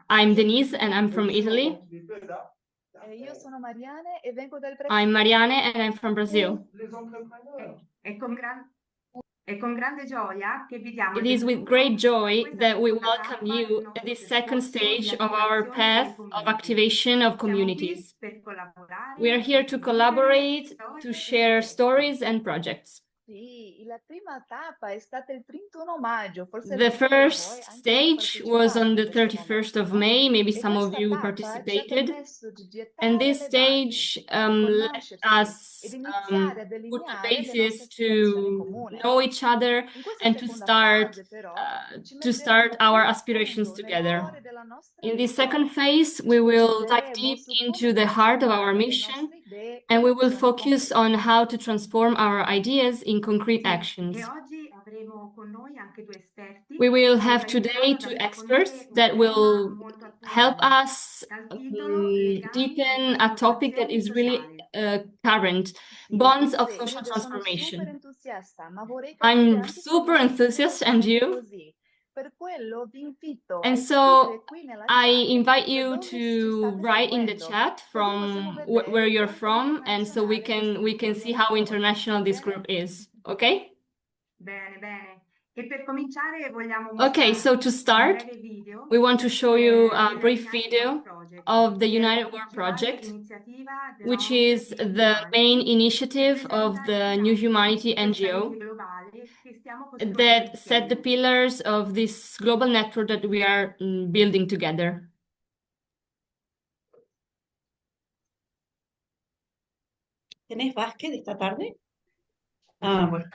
I'm Denise and I'm from Italy. Io sono Mariane e vengo dal Brasile. I'm Mariane and I'm from Brazil. It is with great joy that we welcome you at this second stage of our path of activation of communities. We are here to collaborate, to share stories and projects. Sì, la prima tappa è stata il 31 maggio, forse The first stage was on the 31st of May, maybe some of you participated. And this stage let us put the basis to know each other and to start our aspirations together. In this second phase, we will dive deep into the heart of our mission and we will focus on how to transform our ideas in concrete actions. We will have today two experts that will help us deepen a topic that is really current, bonds of social transformation. I'm super enthusiastic, and you? And so I invite you to write in the chat from where you're from, and so we can see how international this group is. Okay? Okay, so to start, we want to show you a brief video of the United World Project, which is the main initiative of the New Humanity NGO that set the pillars of this global network that we are building together. ¿Tenés básquet esta tarde? Ah, bueno.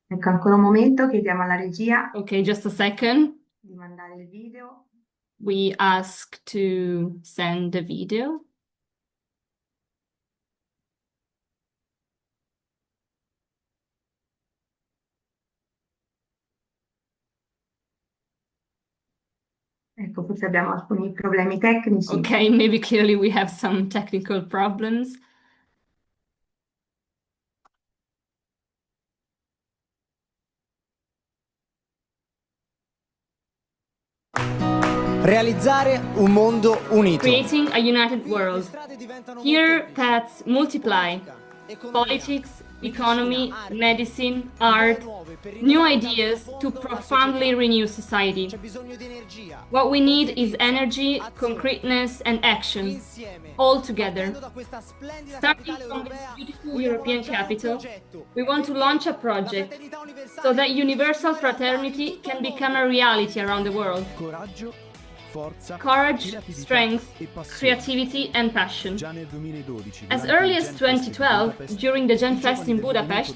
Ecco, ancora un momento, chiediamo alla regia Okay, just a second. di mandare il video. We ask to send the video. Ecco, forse abbiamo alcuni problemi tecnici. Okay, maybe clearly we have some technical problems. Realizzare un mondo unito. Creating a united world. Here paths multiply. Politics, economy, medicine, art, new ideas to profoundly renew society. What we need is energy, concreteness and action, all together. Starting from this beautiful European capital, we want to launch a project so that universal fraternity can become a reality around the world. Courage, strength, creativity and passion. As early as 2012, during the GenFest in Budapest,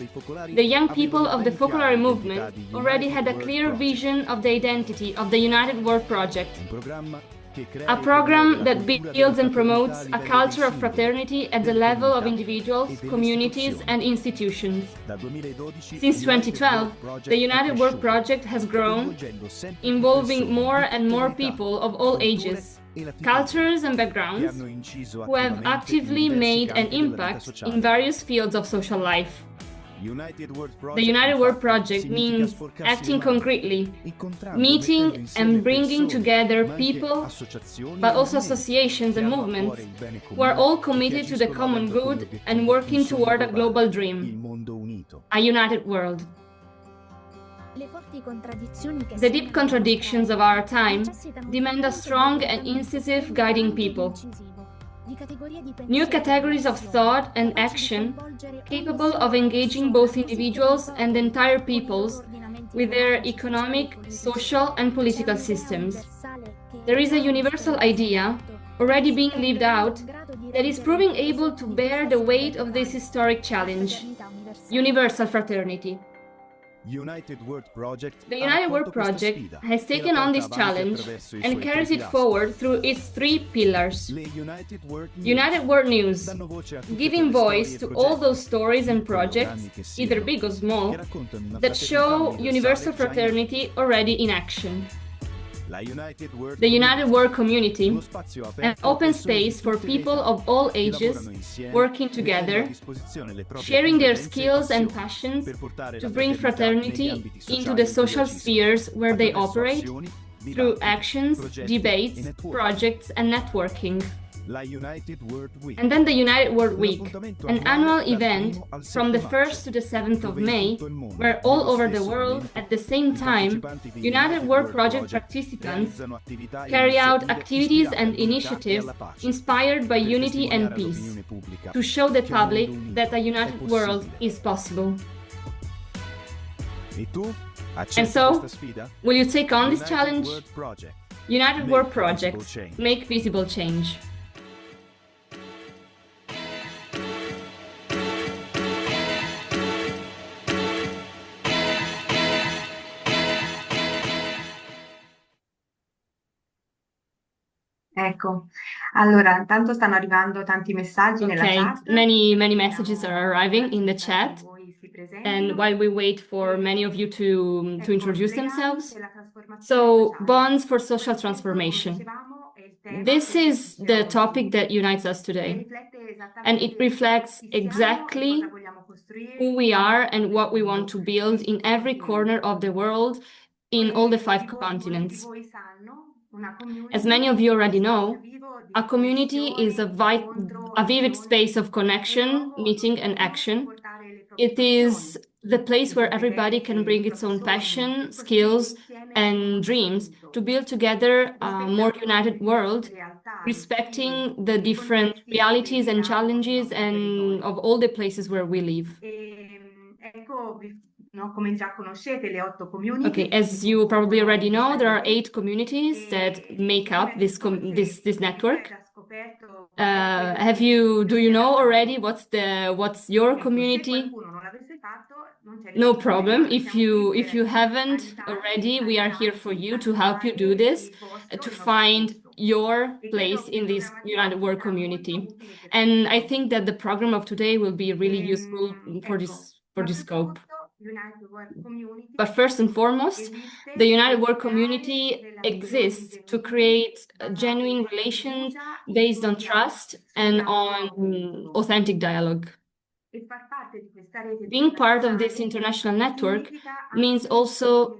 the young people of the Focolare movement already had a clear vision of the identity of the United World Project. A program that builds and promotes a culture of fraternity at the level of individuals, communities and institutions. Since 2012, the United World Project has grown, involving more and more people of all ages, cultures and backgrounds, who have actively made an impact in various fields of social life. The United World Project means acting concretely, meeting and bringing together people, but also associations and movements who are all committed to the common good and working toward a global dream, a united world. The deep contradictions of our time demand a strong and incisive guiding people. New categories of thought and action capable of engaging both individuals and entire peoples with their economic, social and political systems. There is a universal idea, already being lived out, that is proving able to bear the weight of this historic challenge: universal fraternity. The United World Project has taken on this challenge and carries it forward through its three pillars. United World News, giving voice to all those stories and projects, either big or small, that show universal fraternity already in action. The United World Community, an open space for people of all ages working together, sharing their skills and passions to bring fraternity into the social spheres where they operate through actions, debates, projects, and networking. And then the United World Week, an annual event from the 1st to the 7th of May, where all over the world, at the same time, United World Project participants carry out activities and initiatives inspired by unity and peace, to show the public that a united world is possible. And so, will you take on this challenge? United World Project, make visible change. Ecco, allora, intanto stanno arrivando tanti messaggi nella chat. Many messages are arriving in the chat. And while we wait for many of you to introduce themselves, so bonds for social transformation. This is the topic that unites us today, and it reflects exactly who we are and what we want to build in every corner of the world, in all the 5 continents. As many of you already know, a community is a vivid space of connection, meeting, and action. It is the place where everybody can bring its own passion, skills, and dreams to build together a more united world, respecting the different realities and challenges and of all the places where we live. Okay, as you probably already know, there are 8 communities that make up this network. Do you know already what's your community? No problem. If you haven't already, we are here for you to help you do this, to find your place in this United World Community. And I think that the program of today will be really useful for this scope. But first and foremost, the United World Community exists to create genuine relations based on trust and on authentic dialogue. Being part of this international network means also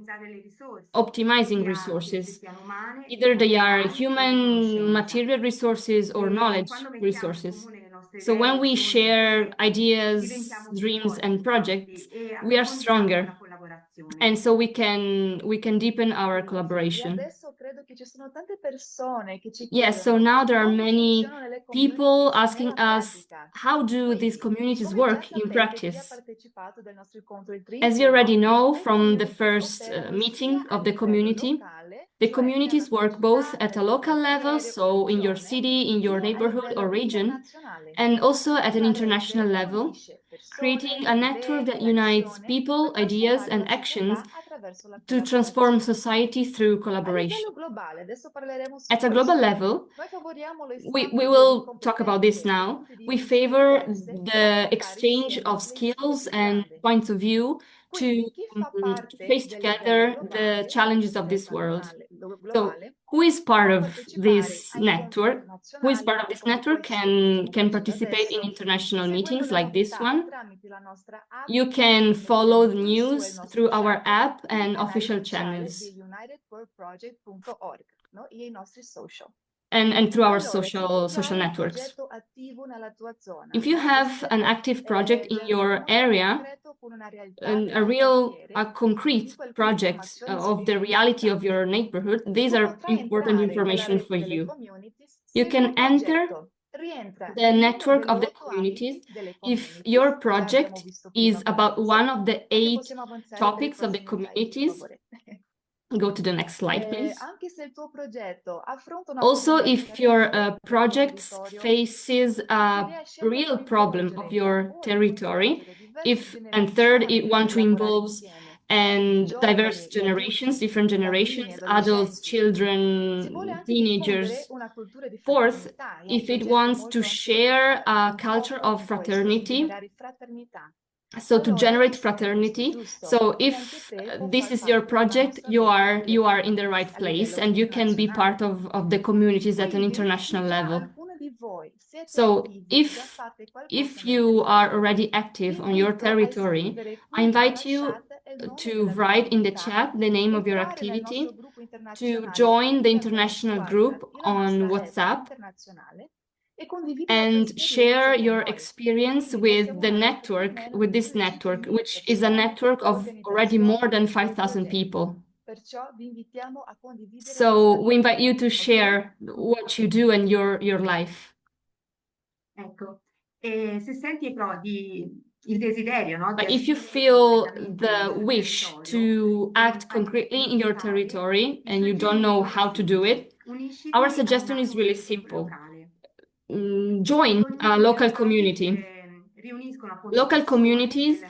optimizing resources. Either they are human, material resources or knowledge resources. So when we share ideas, dreams, and projects, we are stronger. And so we can deepen our collaboration. Yes, so now there are many people asking us, how do these communities work in practice? As you already know from the first meeting of the communities work both at a local level, so in your city, in your neighborhood or region, and also at an international level, creating a network that unites people, ideas, and actions to transform society through collaboration. At a global level, we will talk about this now. We favor the exchange of skills and points of view to face together the challenges of this world. So, who is part of this network? Who is part of this network can participate in international meetings like this one. You can follow the news through our app and official channels. And through our social networks. If you have an active project in your area, a concrete project of the reality of your neighborhood, these are important information for you. You can enter the network of the communities if your project is about one of the 8 topics of the communities. Go to the next slide, please. Also, if your project faces a real problem of your territory, and third, it wants to involve and diverse generations, different generations, adults, children, teenagers. Fourth, if it wants to share a culture of fraternity, So to generate fraternity. So if this is your project, you are in the right place, and you can be part of the communities at an international level. So if you are already active on your territory, I invite you to write in the chat the name of your activity, to join the international group on WhatsApp, and share your experience with the network, with this network, which is a network of already more than 5,000 people. So we invite you to share what you do and your life. Ecco, e se senti però il desiderio, no, But di if you agire feel concretamente the nel wish territorio, to act concretely in your territory and you don't know how to do it, our suggestion is really simple. Join a local community. Local communities,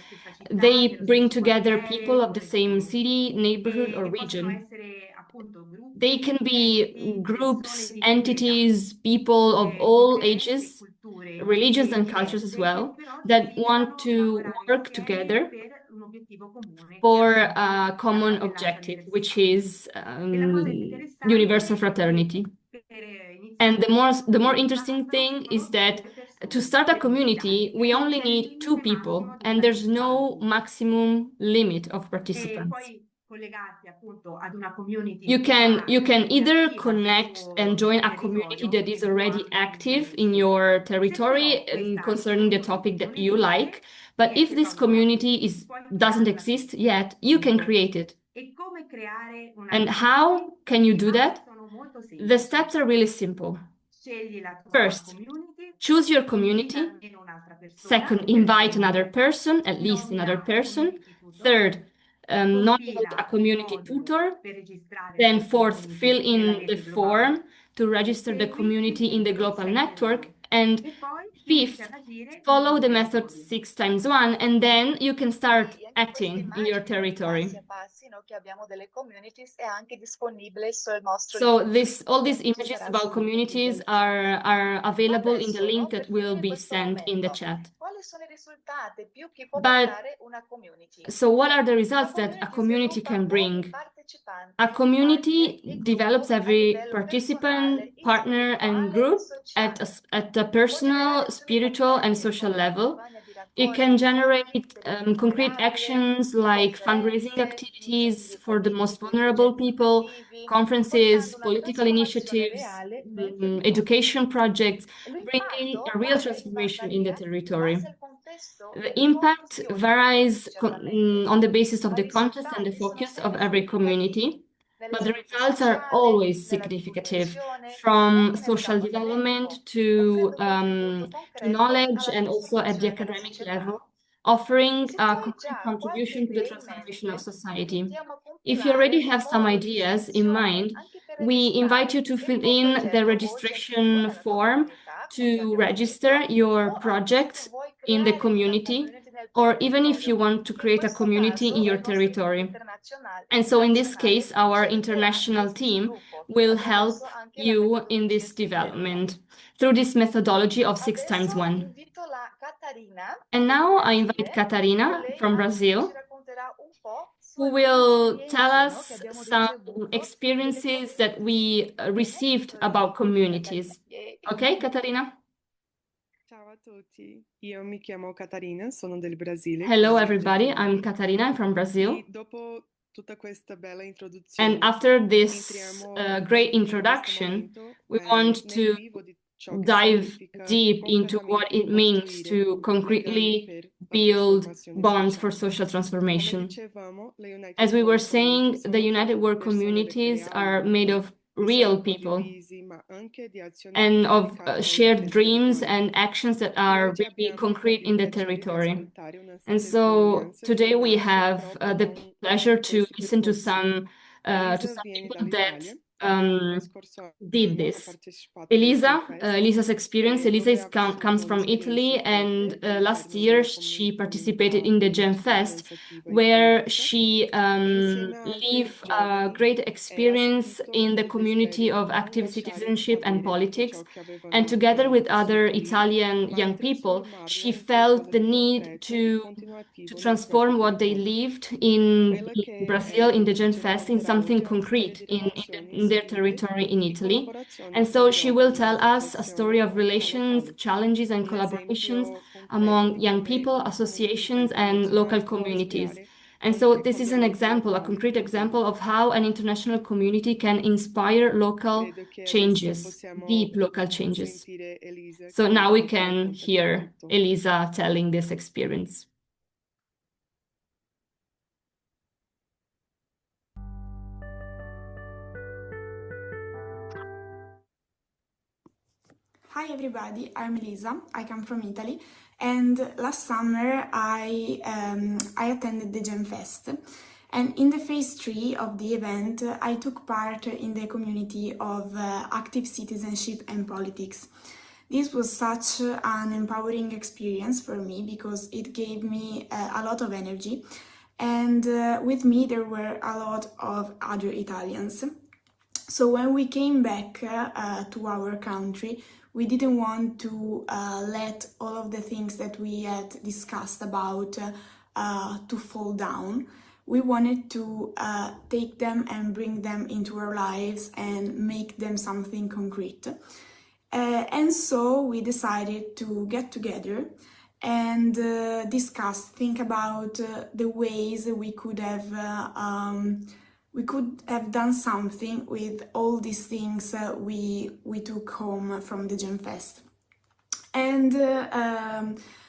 they bring together people of the same city, neighborhood, or region. They can be groups, entities, people of all ages, religions and cultures as well, that want to work together for a common objective, which is universal fraternity. And the more interesting thing is that to start a community, we only need 2 people, and there's no maximum limit of participants. You can either connect and join a community that is already active in your territory concerning the topic that you like, but if this community doesn't exist yet, you can create it. And how can you do that? The steps are really simple. First, choose your community. Second, invite another person, at least another person. Third, nominate a community tutor. Then fourth, fill in the form to register the community in the global network. And fifth, follow the method 6 times 1, and then you can start acting in your territory. So all these images about communities are available in the link that will be sent in the chat. But so what are the results that a community can bring? A community develops every participant, partner, and group at a personal, spiritual, and social level. It can generate concrete actions like fundraising activities for the most vulnerable people, conferences, political initiatives, education projects, bringing a real transformation in the territory. The impact varies on the basis of the context and the focus of every community, but the results are always significant, from social development to knowledge, and also at the academic level, offering a concrete contribution to the transformation of society. If you already have some ideas in mind, we invite you to fill in the registration form to register your project in the community, or even if you want to create a community in your territory. And so in this case, our international team will help you in this development through this methodology of 6 times 1. And now I invite Catarina from Brazil, who will tell us some experiences that we received about communities. Okay, Catarina? Ciao a tutti, io mi chiamo Catarina, sono del Brasile. Hello, everybody. I'm Catarina. I'm from Brazil. Dopo tutta questa bella introduzione, and after this great introduction, we want to dive deep into what it means to concretely build bonds for social transformation. As we were saying, the United World Communities are made of real people and of shared dreams and actions that are really concrete in the territory. And so today we have the pleasure to listen to some people that did this. Elisa's experience, Elisa comes from Italy, and last year she participated in the Gem Fest, where she lived a great experience in the community of active citizenship and politics. And together with other Italian young people, she felt the need to transform what they lived in Brazil, in the Gem Fest, in something concrete in their territory in Italy. And so she will tell us a story of relations, challenges, and collaborations among young people, associations, and local communities. And so this is an example, a concrete example of how an international community can inspire local changes, deep local changes. So now we can hear Elisa telling this experience. Hi everybody, I'm Elisa, I come from Italy, and last summer I attended the Gem Fest, and in the phase 3 of the event I took part in the community of active citizenship and politics. This was such an empowering experience for me because it gave me a lot of energy, and with me there were a lot of other Italians. So when we came back to our country, we didn't want to let all of the things that we had discussed about to fall down. We wanted to take them and bring them into our lives and make them something concrete. And so we decided to get together and think about the ways we could have done something with all these things we took home from the Gem Fest. And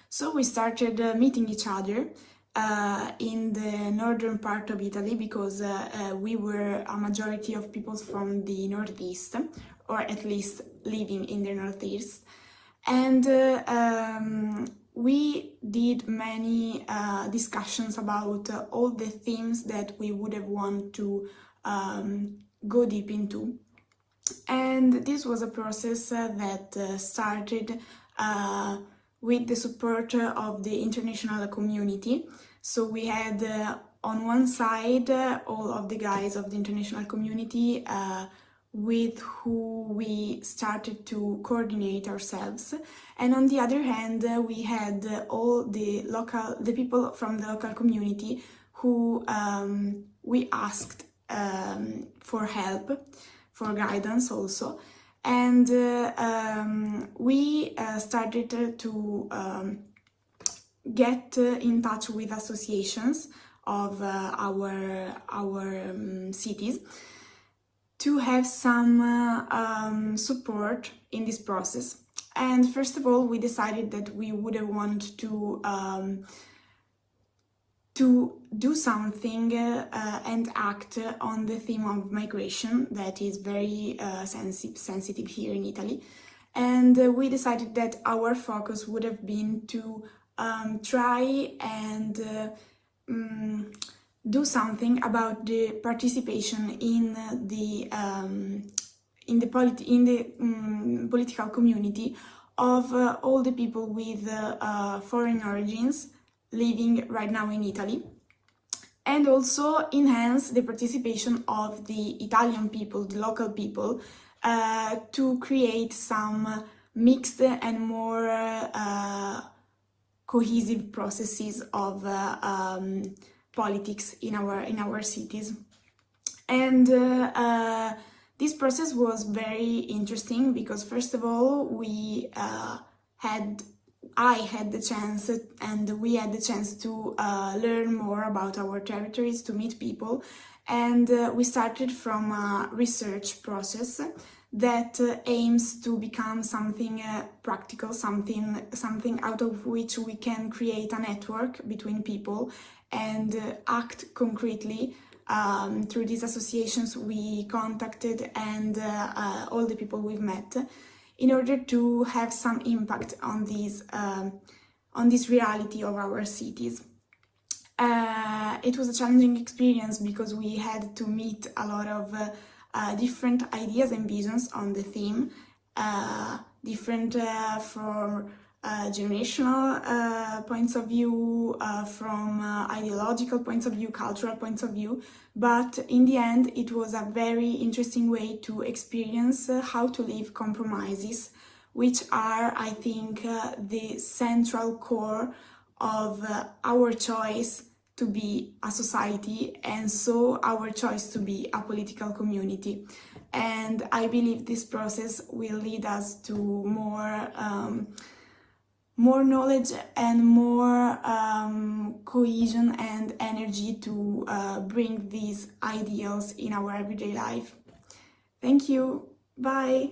so we started meeting each other in the northern part of Italy, because we were a majority of people from the Northeast, or at least living in the Northeast. And we did many discussions about all the themes that we would have wanted to go deep into. And this was a process that started with the support of the international community. So we had on one side all of the guys of the international community with who we started to coordinate ourselves, and on the other hand we had all the people from the local community who we asked for help, for guidance also, and we started to get in touch with associations of our cities to have some support in this process. And first of all, we decided that we would want to do something and act on the theme of migration that is very sensitive here in Italy. And we decided that our focus would have been to try and do something about the participation in the political community of all the people with foreign origins living right now in Italy, and also enhance the participation of the Italian people, the local people, to create some mixed and more cohesive processes of politics in our cities. And this process was very interesting because, first of all, I had the chance and we had the chance to learn more about our territories, to meet people, and we started from a research process that aims to become something practical, something out of which we can create a network between people and act concretely through these associations we contacted and all the people we've met, in order to have some impact on this reality of our cities. It was a challenging experience because we had to meet a lot of different ideas and visions on the theme, different from generational points of view, from ideological points of view, cultural points of view, but in the end it was a very interesting way to experience how to live compromises, which are, I think, the central core of our choice to be a society, and so our choice to be a political community. And I believe this process will lead us to more knowledge and more cohesion and energy to bring these ideals in our everyday life. Thank you. Bye.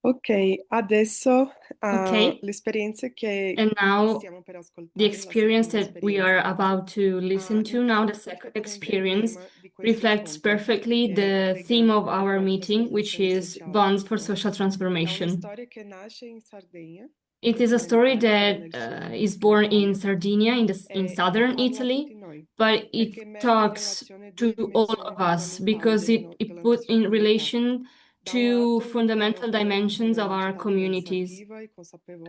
Ok, adesso Okay. le esperienze che And now stiamo per ascoltare, the la experience seconda that we are esperienza, about to listen to now, the second experience, reflects perfectly the theme of our meeting, which is Bonds for Social È una Transformation. storia che nasce in Sardegna, It is a story nell'Italia, that nel is sud born dell'Italia, in Sardinia, in southern parla a Italy, tutti noi, but perché it mette in talks relazione to due all dimensioni of us because fondamentali it della put nostra in comunità. relation Da un two lato, fundamental quello dimensions of della our communities. cittadinanza viva e consapevole,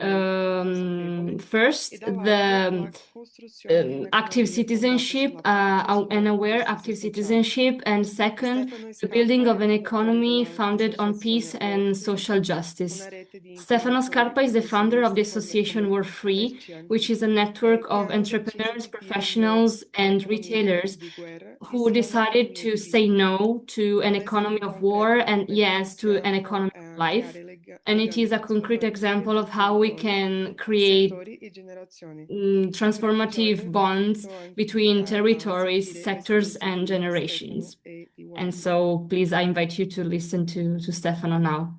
e First, dall'altro la costruzione di active un'economia fondata citizenship sulla pace, and sulla aware giustizia active sociale. citizenship, and second, Stefano the building Scarpa of è an fondatore economy della founded on peace associazione and War Free, social justice. una rete di Stefano imprenditori Scarpa is the founder of the association War Free, professionisti which is a network che of hanno deciso entrepreneurs, di dire professionals, no and all'economia retailers di guerra e who sì a decided un'economia to di say vita. no to an Un economy esempio of war concreto and come yes to an possiamo economy of life. creare And it is a legami concrete example of trasformativi how we tra can create settori e generazioni. transformative Perciò bonds invito anche between a territories, sentire sectors, l'esperienza and di generations. Stefano e di War And Free. so, please, I invite you to listen to Stefano now.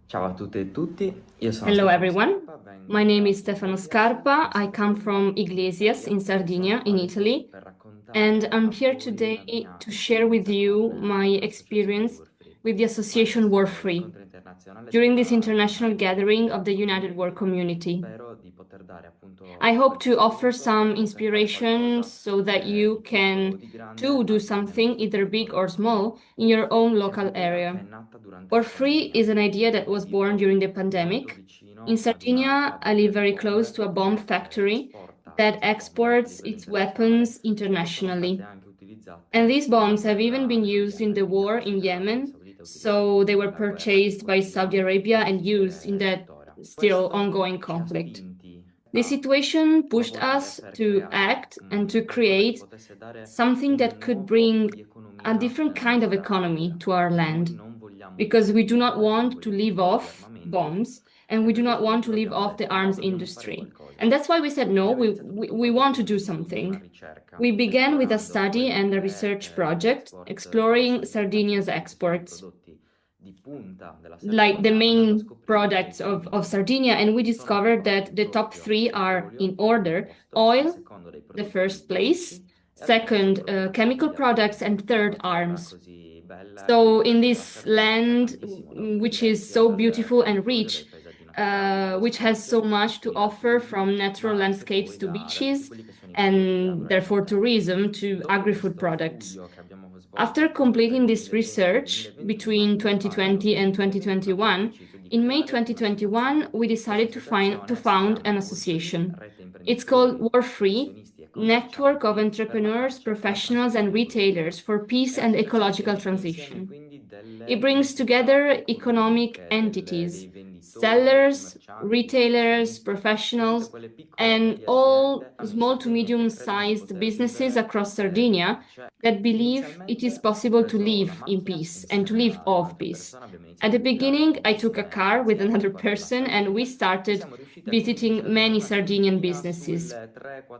Ciao a tutte e tutti, io sono Hello, Stefano everyone. Scarpa, vengo My name da is Stefano Iglesias, Scarpa. I in come from Sardegna, Iglesias in Sardinia, in sono qua Italy. per raccontare And I'm a here voi today la mia to share with esperienza you con my l'associazione experience War Free. with the association War Questo Free incontro internazionale during this sulla international United gathering of the War United War Community. Spero di poter dare appunto I hope qualche to offer spunto some per poter fare inspiration qualcosa so that you di piccolo can o di grande too do anche nel something, nostro either big piccolo or small, in War your Free. own È local un'idea che è area. nata durante War la Free pandemia. is an idea that was born Vivo during the molto pandemic. vicino In ad una Sardinia, I fabbrica live di very close to a bomb bombe factory esporta that queste bombe a exports livello its weapons internazionale e sono state internationally. anche utilizzate And these bombs nella have even guerra been in used in the Yemen, quindi war adesso in l'Arabia Yemen. Saudita utilizza So they were la guerra per purchased by Saudi Arabia and used in that still Questo ongoing ci ha conflict. spinti The a situation pushed lavorare us per to creare act and to qualcosa che create potesse dare something un that could nuovo tipo bring di a economia different nella kind of nostra economy area, to our perché noi land. non vogliamo Because we do not dipendere want solo to dai live produttori di off armamenti bombs and e we per do not questo want to motivo live abbiamo off the detto no, arms dobbiamo fare industry. qualcosa. And that's why we said no, Abbiamo iniziato tutto we quanto want to do con una something. ricerca We began with a esplorando study quello and a che research è project l'export exploring della Sardinia, Sardinia's quindi quali sono i exports, prodotti di punta della like the Sardegna, andando a main scoprire che i products of primi Sardinia, and we sono discovered occupati that the top proprio three il are petrolio in al primo order: posto, al oil, secondo dei the prodotti first place, chimici e al terzo second, proprio chemical gli products, armamenti. and In third, una terra arms. così bella e So, ricca in come la this Sardegna c'è land, tantissimo da which offrire, is sia so dal beautiful and territorio, dai rich, paesaggi naturali, dallo which has so spazio much to offer, creativi, from natural ma anche landscapes poi to da tutti beaches, quelli che sono i prodotti and therefore agroalimentari. tourism to Dopo agri-food questo products. studio che abbiamo svolto After appunto tra il completing this 2020 e il research 2021, between nel maggio 2020 and 2021 abbiamo 2021, deciso di in May creare 2021, we questa decided to associazione si found chiama an War Free, association. Rete It's called Imprenditori, War Free, Professionisti e Network of Commercianti per la Entrepreneurs, pace e la Professionals, and transizione ecologica. Retailers for Peace È and un'associazione Ecological che insieme Transition. quindi delle It brings entità together economic economiche, entities, dei venditori, dei sellers, commercianti, dei retailers, professionisti e tutte professionals, quelle piccole e and medie all aziende amici small to miei che credono di medium-sized poter businesses vivere across di Sardinia pace. that believe it is Inizialmente ho possible to preso la live in macchina peace and to insieme live ad of un'altra peace. persona, abbiamo At iniziato the a girare beginning, I took a tantissime car with aziende another qua della person and we Sardegna e started siamo riusciti a visiting convincere many una Sardinian trentina businesses. sulle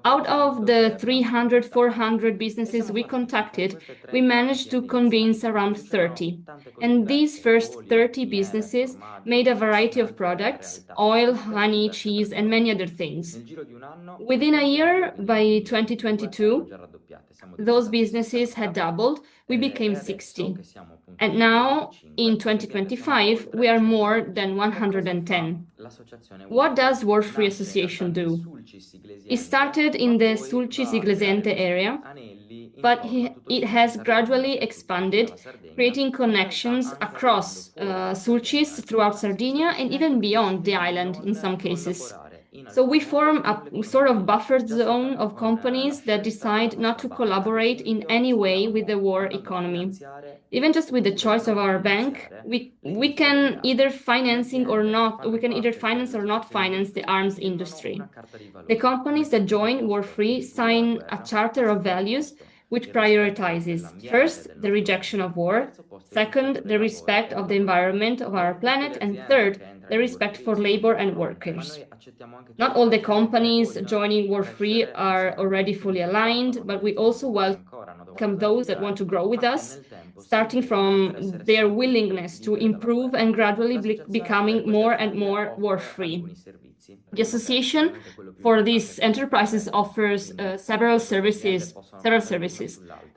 Out of 300-400 che the abbiamo 300, contattato. 400 E businesses siamo we partiti con contacted, queste we 30 managed to aziende convince iniziali che around producevano 30. tante cose And these diverse: first olio, 30 miele, businesses made formaggio, a variety in of altre products: realtà, oil, tutte honey, diverse tra cheese, di and loro. many other things. Nel giro di un anno Within queste a aziende, year, quindi nel by 2022, erano 2022, già raddoppiate, siamo those diventati businesses had 60 doubled. We became e adesso 60. che siamo appunto And now, in 2025, we are more than 110. What does World Free Association do? It started in the Sulcis Iglesiente area, but it has gradually expanded, creating connections across Sulcis throughout Sardinia and even beyond the island in some cases. So we form a sort of buffer zone of companies that decide not to collaborate in any way with the war economy. Even just with the choice of our bank, we can either finance or not finance the arms industry. The companies that join War Free sign a charter of values which prioritizes first the rejection of war, second the respect of the environment of our planet, and third the respect for labor and workers. Not all the companies joining War Free are already fully aligned, but we also welcome those that want to grow with us, starting from their willingness to improve and gradually becoming more and more war free. The association for these enterprises offers several services.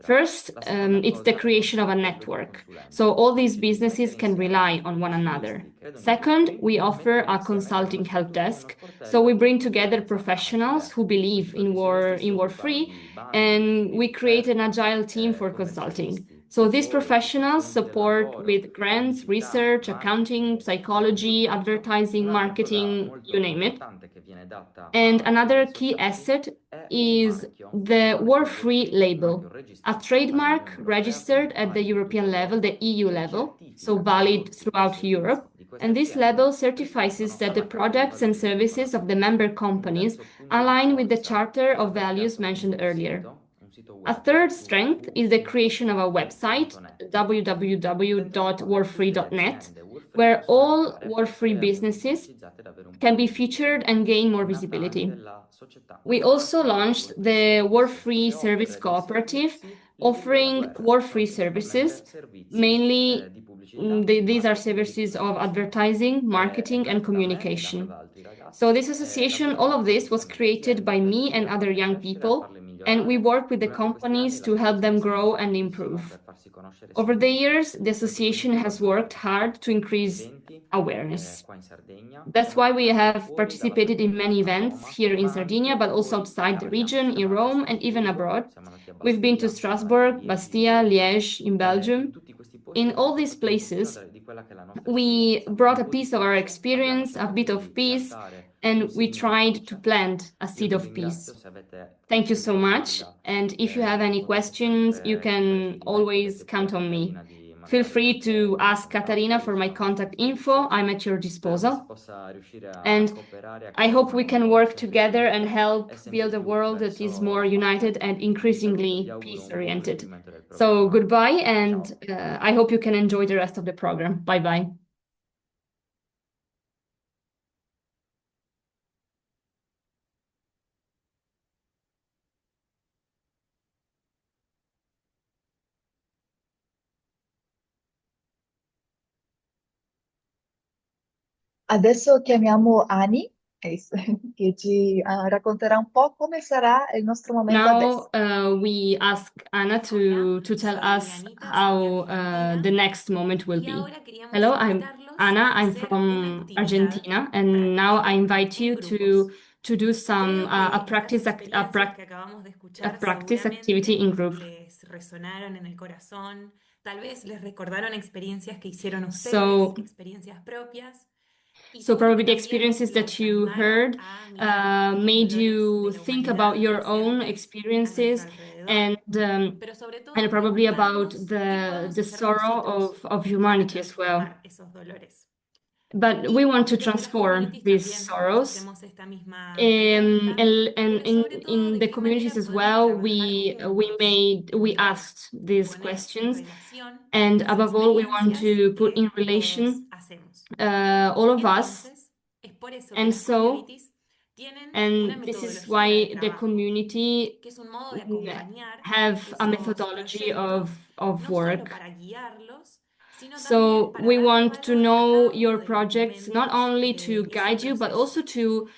First, it's the creation of a network, so all these businesses can rely on one another. Second, we offer a consulting help desk, so we bring together professionals who believe in war free, and we create an agile team for consulting. So these professionals support with grants, research, accounting, psychology, advertising, marketing, you name it. And another key asset is the war-free label, a trademark registered at the European level, the EU level, so valid throughout Europe. And this label certifies that the products and services of the member companies align with the Charter of Values mentioned earlier. A third strength is the creation of a website, www.warfree.net, where all war-free businesses can be featured and gain more visibility. We also launched the War-Free Service Cooperative, offering war-free services, mainly these are services of advertising, marketing, and communication. So this association, all of this was created by me and other young people, and we work with the companies to help them grow and improve. Over the years, the association has worked hard to increase awareness. That's why we have participated in many events here in Sardinia, but also outside the region, in Rome, and even abroad. We've been to Strasbourg, Bastia, Liège, in Belgium. In all these places, we brought a piece of our experience, a bit of peace, and we tried to plant a seed of peace. Thank you so much. And if you have any questions, you can always count on me. Feel free to ask Catarina for my contact info. I'm at your disposal. And I hope we can work together and help build a world that is more united and increasingly peace-oriented. So goodbye, and I hope you can enjoy the rest of the program. Bye-bye. Adesso chiamiamo Ani, che ci racconterà un po' come sarà il nostro momento adesso. Now we ask Anna to tell us how the next moment will be. Hello, I'm Anna. I'm from Argentina, and now I invite you to do some a practice activity in group. Resonaron en el corazón, tal vez les recordaron experiencias que hicieron ustedes, So- experiencias propias. So probably the experiences that you heard made you think about your own experiences and probably about the sorrow of humanity as well. But we want to transform these sorrows. And in the communities as well, we asked these questions, and above all, we want to put in relation all of us, and this is why the community have a methodology of work. So we want to know your projects, not only to guide you, but also to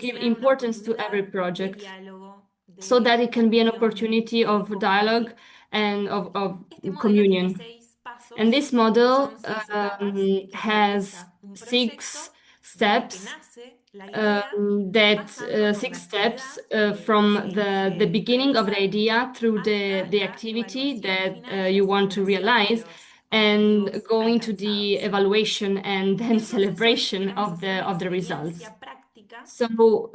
give importance to every project, so that it can be an opportunity of dialogue and of communion. And this model son 6 etapas que has realiza un 6 proyecto desde que steps nace la idea, that pasando por 6 la steps actividad from que se the elige beginning of the realizar idea through hasta the la activity evaluación that final y you la want to celebración de realize, los and objetivos going to the alcanzados. evaluation and then Entonces, hoy celebration queremos hacer una of the results. experiencia práctica So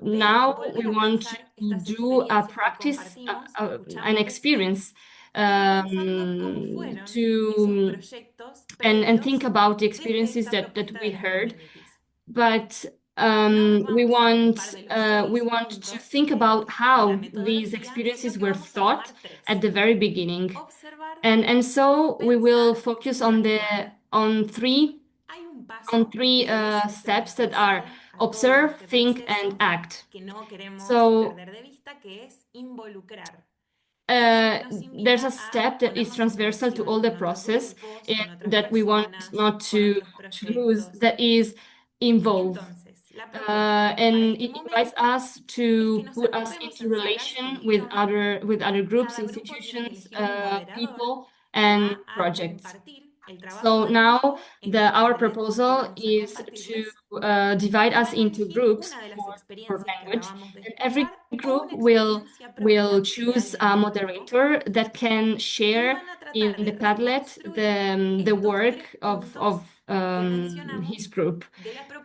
de now volver we a want pensar to estas do a experiencias que practice, compartimos, an escuchamos recién, experience, y repensando cómo fueron esos proyectos and think previos about the desde experiences esta that propuesta we de las heard. communities. But No nos we vamos a want ocupar de los we 6 want to puntos think about de how la these metodología, experiences sino que were vamos a thought tomar 3. at the very beginning. Observar, And so we will pensar focus y on actuar. three Hay un paso three que es steps that are transversal a todo observe, este think, and proceso, act. que no queremos So perder de vista, que es involucrar. there's a step that is transversal to all the process that we want not to lose, that is involve. And it invites us to put us into relation with other groups, institutions, people, and projects. So now our proposal is to divide us into groups for language, and every group will choose a moderator that can share in the Padlet the work of his group.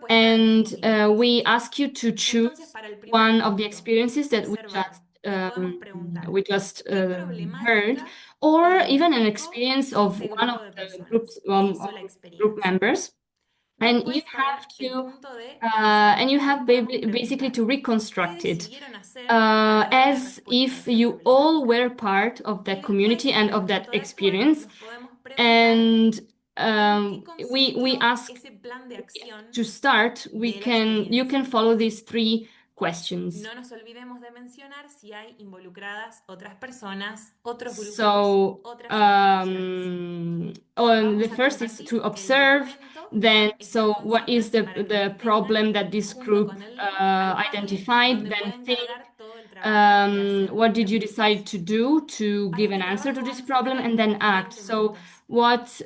And we ask you to choose one of the experiences that we just heard, or even an experience of one of the group members. And you have basically to reconstruct it as if you all were part of that community and of that experience. And we ask to start. You can follow these 3 questions. No nos olvidemos de mencionar si hay involucradas otras personas, otros grupos, So otras instituciones. the first is to observe. Then, so what is the problem that this group identified? Then think, what did you decide to do to give an answer to this problem? And then act. So what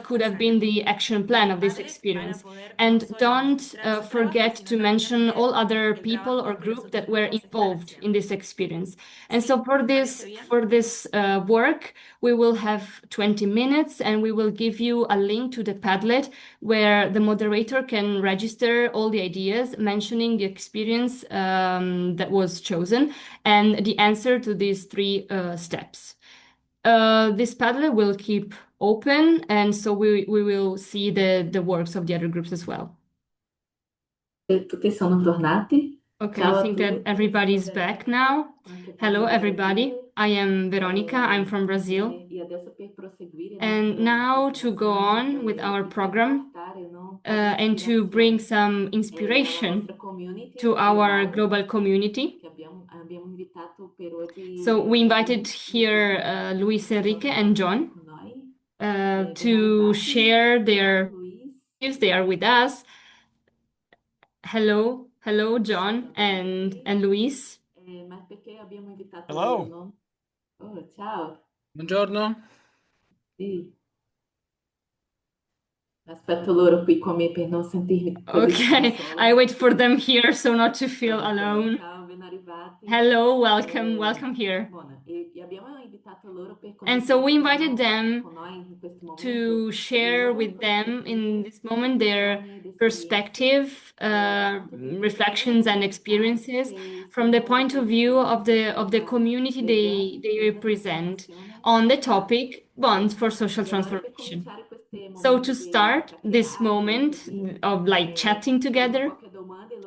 could have been the action plan of this experience? And don't forget to mention all other people or groups that were involved in this experience. And so for this work, we will have 20 minutes, and we will give you a link to the Padlet where the moderator can register all the ideas, mentioning the experience that was chosen and the answer to these 3 steps. This Padlet will keep open, and so we will see the works of the other groups as well. Tutti sono tornati. Okay, I think that everybody's back now. Hello, everybody. I am Veronica. I'm from Brazil. And now to go on with our program and to bring some inspiration to our global community. So we invited here Luis Enrique and John to share their views. They are with us. Hello, John and Luis. Hello. Oh, ciao. Buongiorno. Sì. Aspetto loro qui con me per non sentirmi Okay, I wait for them here so not to feel alone. Ciao, ben arrivati. Hello, welcome here. E abbiamo invitato loro per And so we invited them con noi in questo momento to share with them in this moment their perspective, reflections and experiences from the point of view of the community they represent on the topic bonds for social transformation. So to start this moment of like chatting together,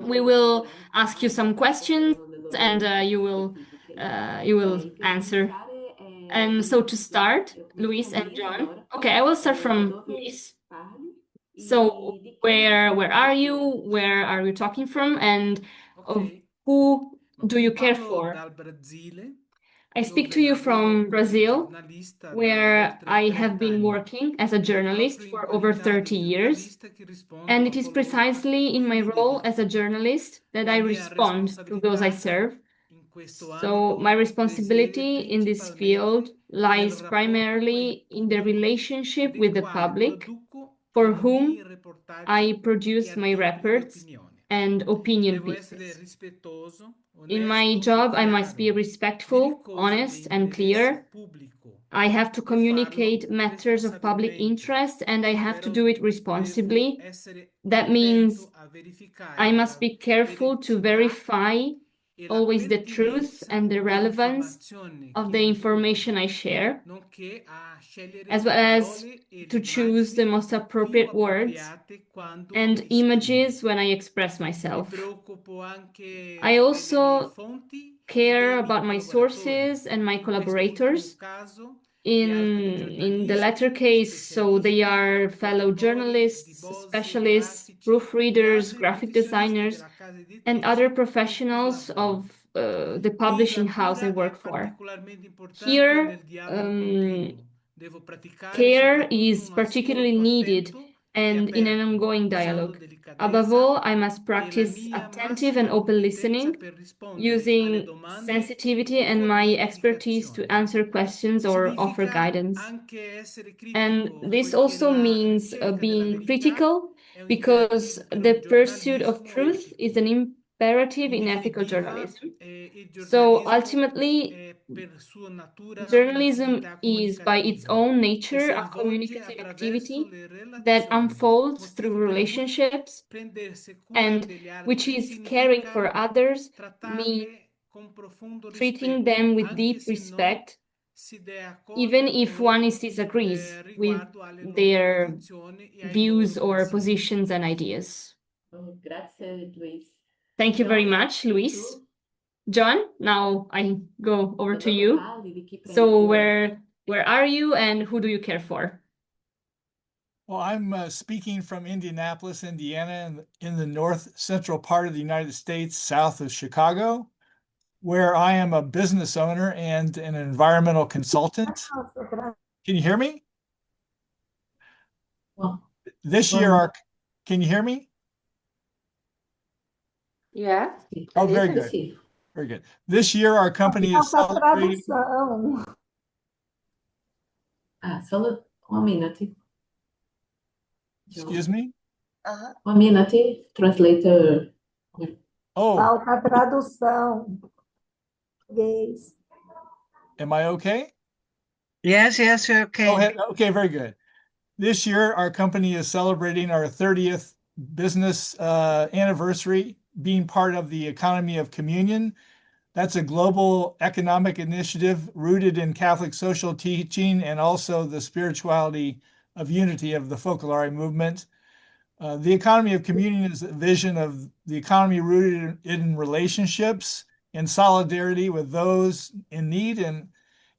we will ask you some questions and you will answer. And so to start, Luis and John. Okay, I will start from Luis. So where are you? Where are you talking from? And of who do you care for? I speak to you from Brazil, where I have been working as a journalist for over 30 years. And it is precisely in my role as a journalist that I respond to those I serve. So my responsibility in this field lies primarily in the relationship with the public for whom I produce my reports and opinion pieces. In my job, I must be respectful, honest, and clear. I have to communicate matters of public interest and I have to do it responsibly. That means I must be careful to verify always the truth and the relevance of the information I share, as well as to choose the most appropriate words and images when I express myself. I also care about my sources and my collaborators. In the latter case, so they are fellow journalists, specialists, proofreaders, graphic designers, and other professionals of the publishing house I work for. Here, care is particularly needed and in an ongoing dialogue. Above all, I must practice attentive and open listening, using sensitivity and my expertise to answer questions or offer guidance. And this also means being critical, because the pursuit of truth is an imperative in ethical journalism. So ultimately, journalism is by its own nature a communicative activity that unfolds through relationships and which is caring for others, means treating them with deep respect, even if one disagrees with their views or positions and ideas. Grazie, Luis. Thank you very much, Luis. John, now I go over to you. So where are you and who do you care for? Well, I'm speaking from Indianapolis, Indiana, in the north central part of the United States, south of Chicago, where I am a business owner and an environmental consultant. Can you hear me? This year, can you hear me? Yeah. Oh, very good. Very good. This year, our company is celebrating. Solo um minuto. Excuse me? Um minuto, translator. Oh. Falta tradução. Yes. Am I okay? Yes, you're okay. Go ahead. Okay, very good. This year, our company is celebrating our 30th business anniversary, being part of the Economy of Communion. That's a global economic initiative rooted in Catholic social teaching and also the spirituality of unity of the Focolare movement. The Economy of Communion is a vision of the economy rooted in relationships, in solidarity with those in need, and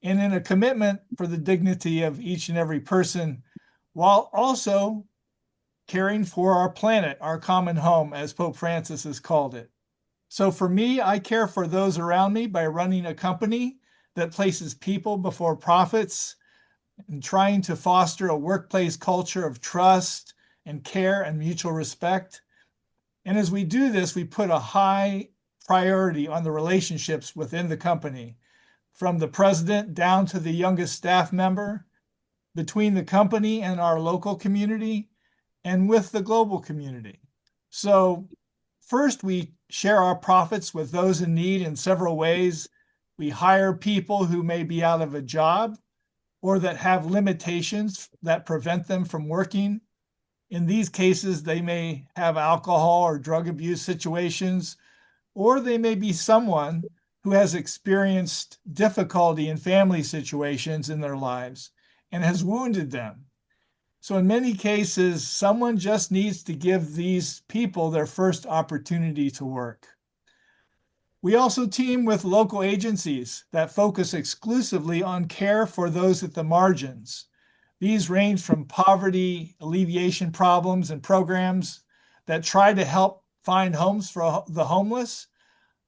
in a commitment for the dignity of each and every person, while also caring for our planet, our common home, as Pope Francis has called it. So for me, I care for those around me by running a company that places people before profits and trying to foster a workplace culture of trust and care and mutual respect. And as we do this, we put a high priority on the relationships within the company, from the president down to the youngest staff member, between the company and our local community, and with the global community. So first, we share our profits with those in need in several ways. We hire people who may be out of a job or that have limitations that prevent them from working. In these cases, they may have alcohol or drug abuse situations, or they may be someone who has experienced difficulty in family situations in their lives and has wounded them. So in many cases, someone just needs to give these people their first opportunity to work. We also team with local agencies that focus exclusively on care for those at the margins. These range from poverty alleviation problems and programs that try to help find homes for the homeless,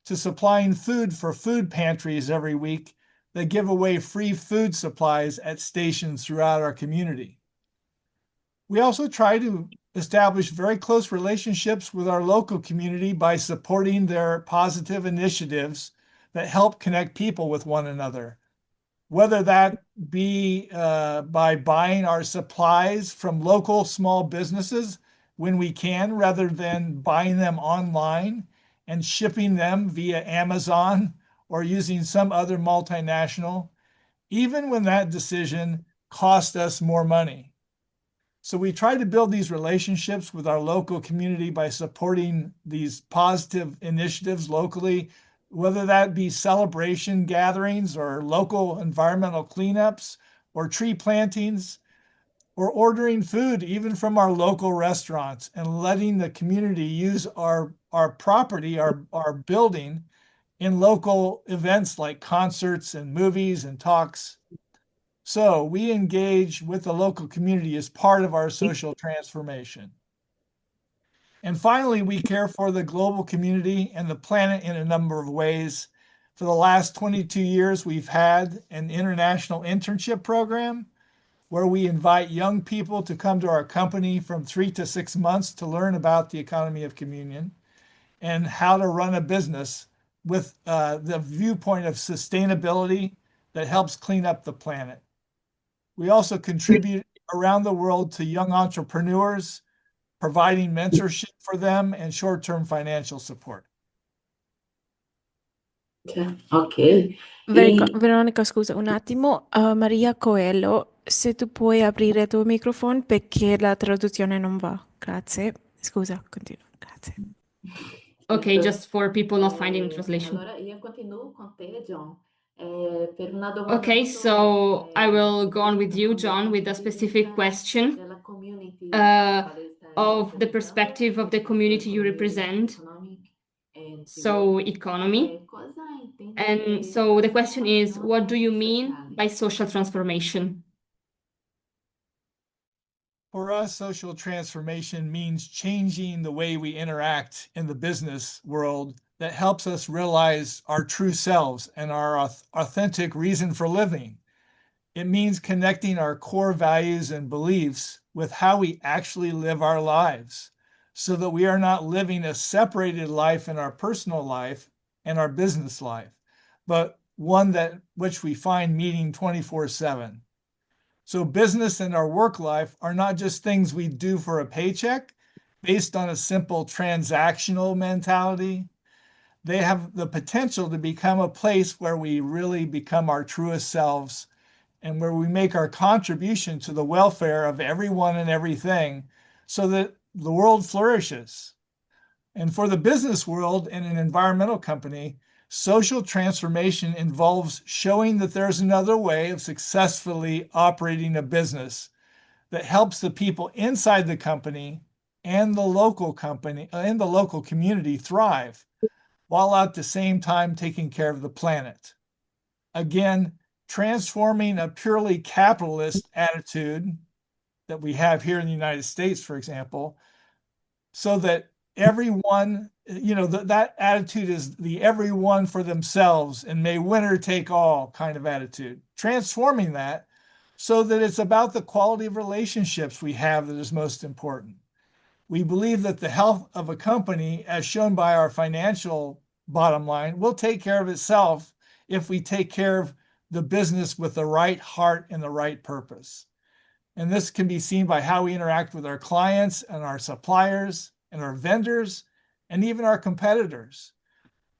to supplying food for food pantries every week that give away free food supplies at stations throughout our community. We also try to establish very close relationships with our local community by supporting their positive initiatives that help connect people with one another, whether that be by buying our supplies from local small businesses when we can, rather than buying them online and shipping them via Amazon or using some other multinational, even when that decision cost us more money. So we try to build these relationships with our local community by supporting these positive initiatives locally, whether that be celebration gatherings or local environmental cleanups or tree plantings, or ordering food even from our local restaurants and letting the community use our property, our building, in local events like concerts and movies and talks. So we engage with the local community as part of our social transformation. And finally, we care for the global community and the planet in a number of ways. For the last 22 years, we've had an international internship program where we invite young people to come to our company from 3 to 6 months to learn about the economy of communion and how to run a business with the viewpoint of sustainability that helps clean up the planet. We also contribute around the world to young entrepreneurs, providing mentorship for them and short-term financial support. Ok. Veronica, scusa un attimo. Maria Coelho, se tu puoi aprire il tuo microfono perché la traduzione non va. Grazie. Scusa, continua. Grazie. Okay, just for people not finding translation. Allora io continuo con te, John. Per una domanda Okay, so I will go on with you, John, with a specific question of the perspective of the community you represent. So economy. And so the question is, what do you mean by social transformation? For us, social transformation means changing the way we interact in the business world that helps us realize our true selves and our authentic reason for living. It means connecting our core values and beliefs with how we actually live our lives, so that we are not living a separated life in our personal life and our business life, but one that which we find meeting 24/7. So business and our work life are not just things we do for a paycheck based on a simple transactional mentality. They have the potential to become a place where we really become our truest selves and where we make our contribution to the welfare of everyone and everything so that the world flourishes. And for the business world and an environmental company, social transformation involves showing that there's another way of successfully operating a business that helps the people inside the company and the local company and the local community thrive, while at the same time taking care of the planet. Again, transforming a purely capitalist attitude that we have here in the United States, for example, so that everyone, that attitude is the everyone for themselves and may winner take all kind of attitude. Transforming that so that it's about the quality of relationships we have that is most important. We believe that the health of a company, as shown by our financial bottom line, will take care of itself if we take care of the business with the right heart and the right purpose. And this can be seen by how we interact with our clients and our suppliers and our vendors and even our competitors.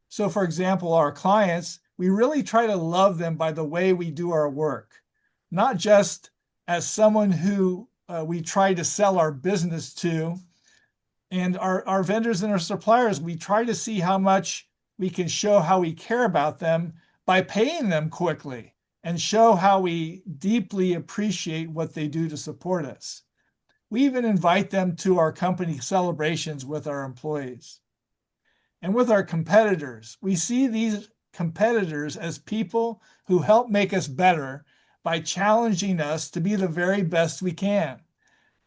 So for example, our clients, we really try to love them by the way we do our work, not just as someone who we try to sell our business to. And our vendors and our suppliers, we try to see how much we can show how we care about them by paying them quickly and show how we deeply appreciate what they do to support us. We even invite them to our company celebrations with our employees. And with our competitors, we see these competitors as people who help make us better by challenging us to be the very best we can.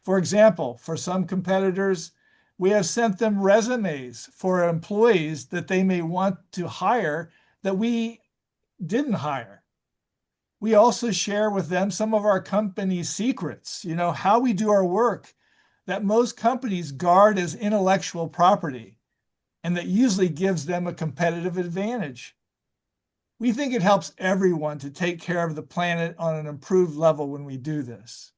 For example, for some competitors, we have sent them resumes for employees that they may want to hire that we didn't hire. We also share with them some of our company's secrets, how we do our work that most companies guard as intellectual property and that usually gives them a competitive advantage. We think it helps everyone to take care of the planet on an improved level when we do this.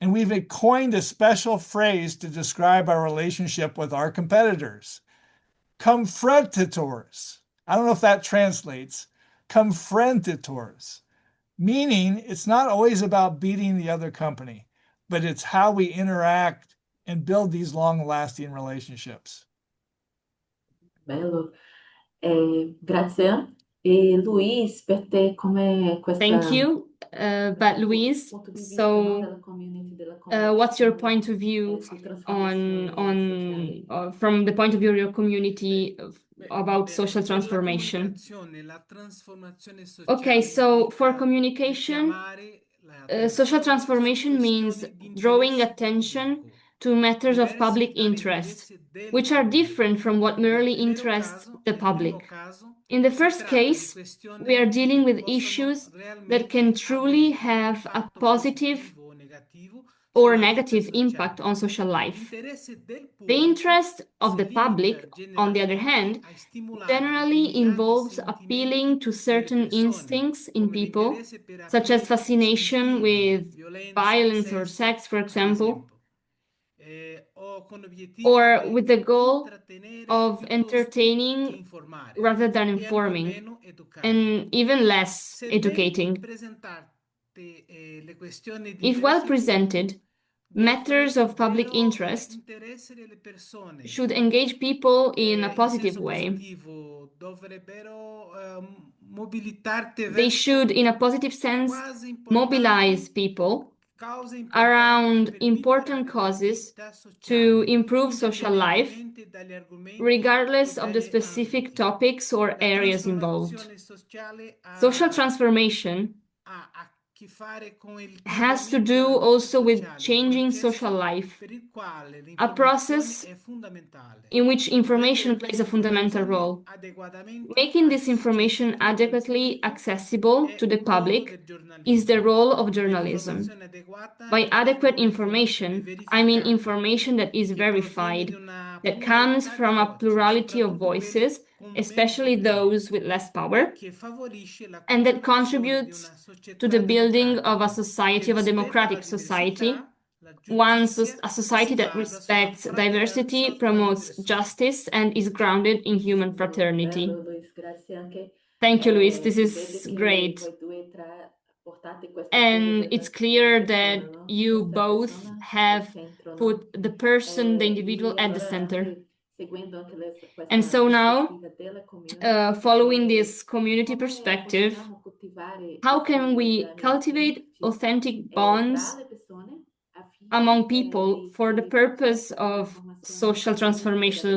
And we've coined a special phrase to describe our relationship with our competitors. Confrontators. I don't know if that translates. Confrontators. Meaning it's not always about beating the other company, but it's how we interact and build these long-lasting relationships. Bello. Grazie. E Luis, per te come Thank questa you. But Luis, punto di vista, so no, della what's your comunicazione point of view sul trasformazione sociale? from the point of view of your community about social Per la transformation? comunicazione, la trasformazione Okay, sociale so for implica communication, richiamare l'attenzione social su transformation means questioni di drawing interesse attention pubblico, to matters of diverse public dalle interest, interesse del which are pubblico. different from what Nel merely primo interests caso, the nel primo public. caso, In the si first tratta di case, we are questioni dealing che with possono issues that realmente can truly avere un have a impatto positive positivo o negativo or sulla vita negative impact sociale. on social life. L'interesse del The pubblico interest of si the public, limita on the other generalmente hand, a stimolare generally determinati involves sentimenti appealing to delle certain persone, instincts in come people, l'interesse per such as apparire fascination distintivi, with violenza, violence or sesso, sex, for ad example, esempio, o con l'obiettivo or di with the goal intrattenere of piuttosto che entertaining informare rather than e ancor informing, meno educare. and even less Se ben educating. presentate le questioni di If well interesse presented, pubblico, matters of public dovrebbero interest interessare le persone should engage people in a in positive senso way. positivo, dovrebbero mobilitarti They should, verso in a positive sense, cause mobilize importanti, people cause importanti around per important migliorare la causes vita to sociale, improve social life, indipendentemente dagli argomenti regardless o of the dagli specific ambiti. topics or La areas involved. trasformazione sociale Social transformation ha a che fare con il has to cambiamento do della vita also with sociale, un changing social processo life, per il quale a l'informazione process è fondamentale. in which information Rendere plays quelle a fundamental informazioni role. adeguatamente Making this information accessibili al adequately pubblico accessible è to the il ruolo public del is the giornalismo. role of journalism. Un'informazione adeguata By implica adequate un'informazione information, I mean verificata information that is che proviene verified, di una that comes pluralità from di a voci, plurality of soprattutto voices, quelle con meno especially potere, those with less power, che favorisce la and that costruzione di contributes una società to the building of a democratica society, che of a rispetta la democratic society, diversità, la giustizia a e society si that basa sulla respects diversity, fratellanza fra le promotes persone. justice, and is grounded in human fraternity. Bello, Luis, grazie anche. Thank you, Luis. This Si vede is che great. voi due portate questa And it's clear persona, that no? you Questa both persona al have centro, no? put the person, the E individual at the allora center. anche seguendo anche questa And so now, prospettiva della community, following this community come perspective, possiamo coltivare how can we legami cultivate autentici authentic tra bonds le persone affinché among people il for the purpose processo di of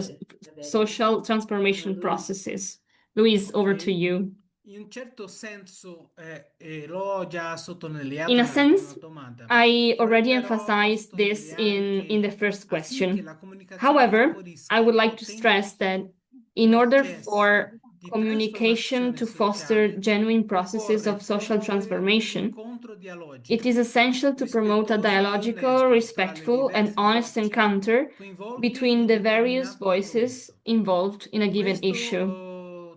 trasformazione social transformation processes? Luis, over to you. In un certo senso, l'ho già sottolineato In a nella prima sense, domanda. I Vorrei already però emphasized this sottolineare in the che first affinché question. la comunicazione However, favorisca I would like to stress that in order for di communication to trasformazione foster sociale, genuine processes of social promuovere un transformation, incontro dialogico, it is essential to promote a rispettoso e dialogical, onesto tra le respectful, and diverse honest voci encounter coinvolte between in the various determinato voices argomento. involved in a given Questo, issue.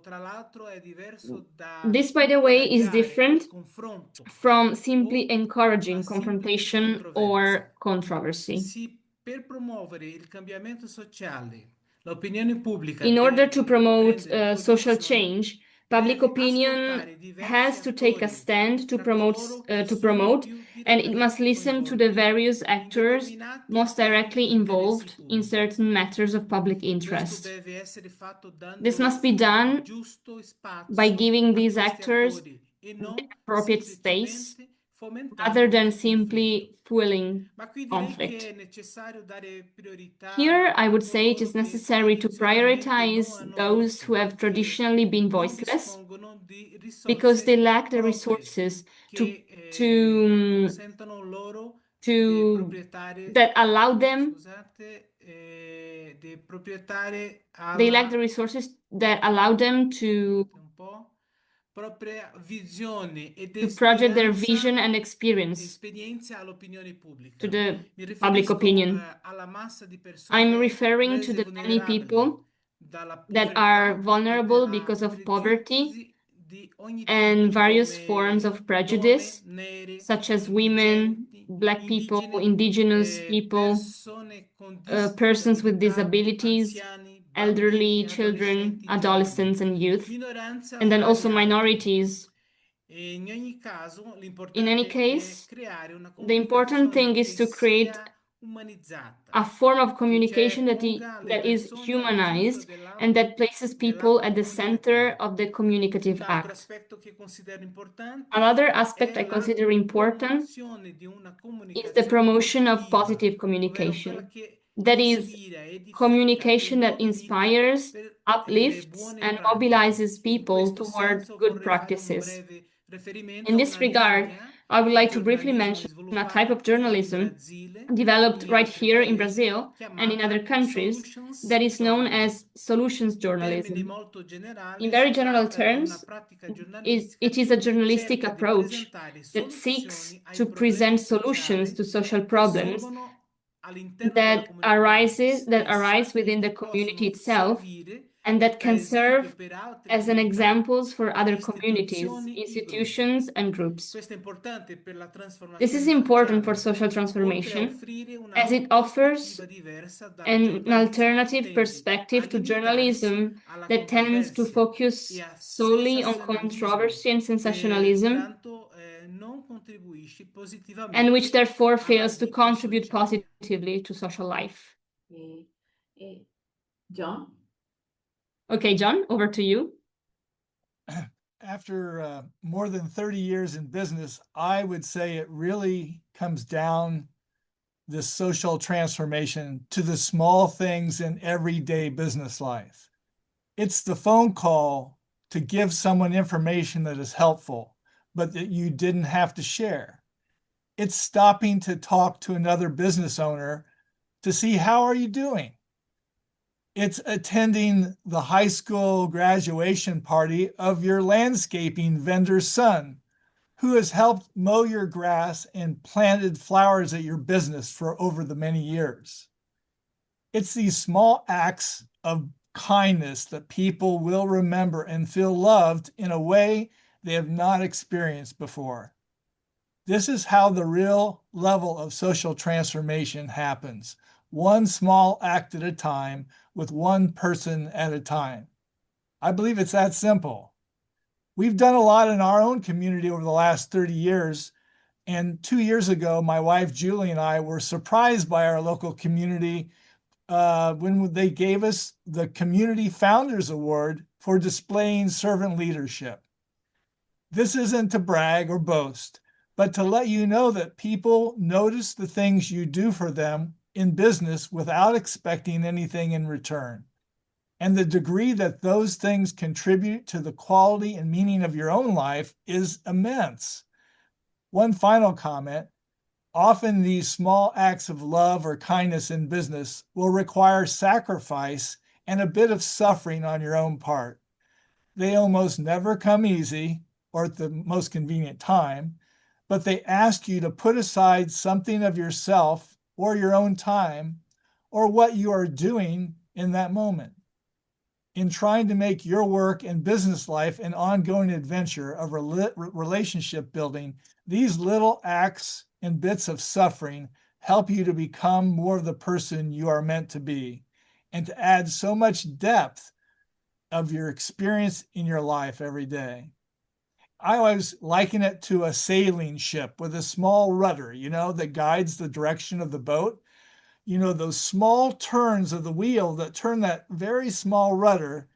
tra l'altro, è diverso da This, by the way, is incoraggiare different il confronto from simply o encouraging la semplice confrontation or controversy. Per promuovere il cambiamento sociale, l'opinione pubblica In order to deve promote prendere social posizione, change, public opinion ascoltare diversi has to take a attori, stand to tra coloro che sono promote, più and it must direttamente listen to the coinvolti various actors in determinati most temi directly di interesse involved in pubblico. certain matters of public Questo interest. deve essere fatto dando This must be il done giusto spazio by giving a these questi actors attori e the non appropriate space semplicemente fomentando rather than il simply conflitto. fueling Ma qui direi che conflict. è necessario dare priorità Here, I a would say it coloro is che necessary to tradizionalmente non prioritize hanno those voce, who have perché traditionally been non voiceless, dispongono di because they risorse lack the proprie resources che to consentano loro that allow them di proprietare they lack the alla resources that allow them to propria visione ed project their vision and experience esperienza all'opinione pubblica. to the Mi public riferisco opinion. alla massa di persone I'm referring to rese the many vulnerabili people dalla that povertà are e vulnerable dalla because of poverty and various forms of prejudice, such as women, Black people, indigenous people, persons with disabilities, elderly, children, adolescents, and youth, and then also minorities. In any case, the important thing is to create a form of communication that is humanized and that places people at the center of the communicative act. Another aspect I consider important is the promotion of positive communication. That is, communication that inspires, uplifts, and mobilizes people toward good practices. In this regard, I would like to briefly mention a type of journalism developed right here in Brazil and in other countries that is known as solutions journalism. In very general terms, it is a journalistic approach that seeks to present solutions to social problems that arise within the community itself and that can serve as an examples for other communities, institutions, and groups. This is important for social transformation as it offers an alternative perspective to journalism that tends to focus solely on controversy and sensationalism, and which therefore fails to contribute positively to social life. John? Okay, John, over to you. After more than 30 years in business, I would say it really comes down this social transformation to the small things in everyday business life. It's the phone call to give someone information that is helpful, but that you didn't have to share. It's stopping to talk to another business owner to see how are you doing. It's attending the high school graduation party of your landscaping vendor's son, who has helped mow your grass and planted flowers at your business for over the many years. It's these small acts of kindness that people will remember and feel loved in a way they have not experienced before. This is how the real level of social transformation happens, one small act at a time, with one person at a time. I believe it's that simple. We've done a lot in our own community over the last 30 years. And 2 years ago, my wife, Julie, and I were surprised by our local community when they gave us the Community Founders Award for displaying servant leadership. This isn't to brag or boast, but to let you know that people notice the things you do for them in business without expecting anything in return. And the degree that those things contribute to the quality and meaning of your own life is immense. One final comment, often these small acts of love or kindness in business will require sacrifice and a bit of suffering on your own part. They almost never come easy or at the most convenient time, but they ask you to put aside something of yourself or your own time, or what you are doing in that moment. In trying to make your work and business life an ongoing adventure of relationship building, these little acts and bits of suffering help you to become more of the person you are meant to be, and to add so much depth of your experience in your life every day. I always liken it to a sailing ship with a small rudder, that guides the direction of the boat. Those small turns of the wheel that turn that very small rudder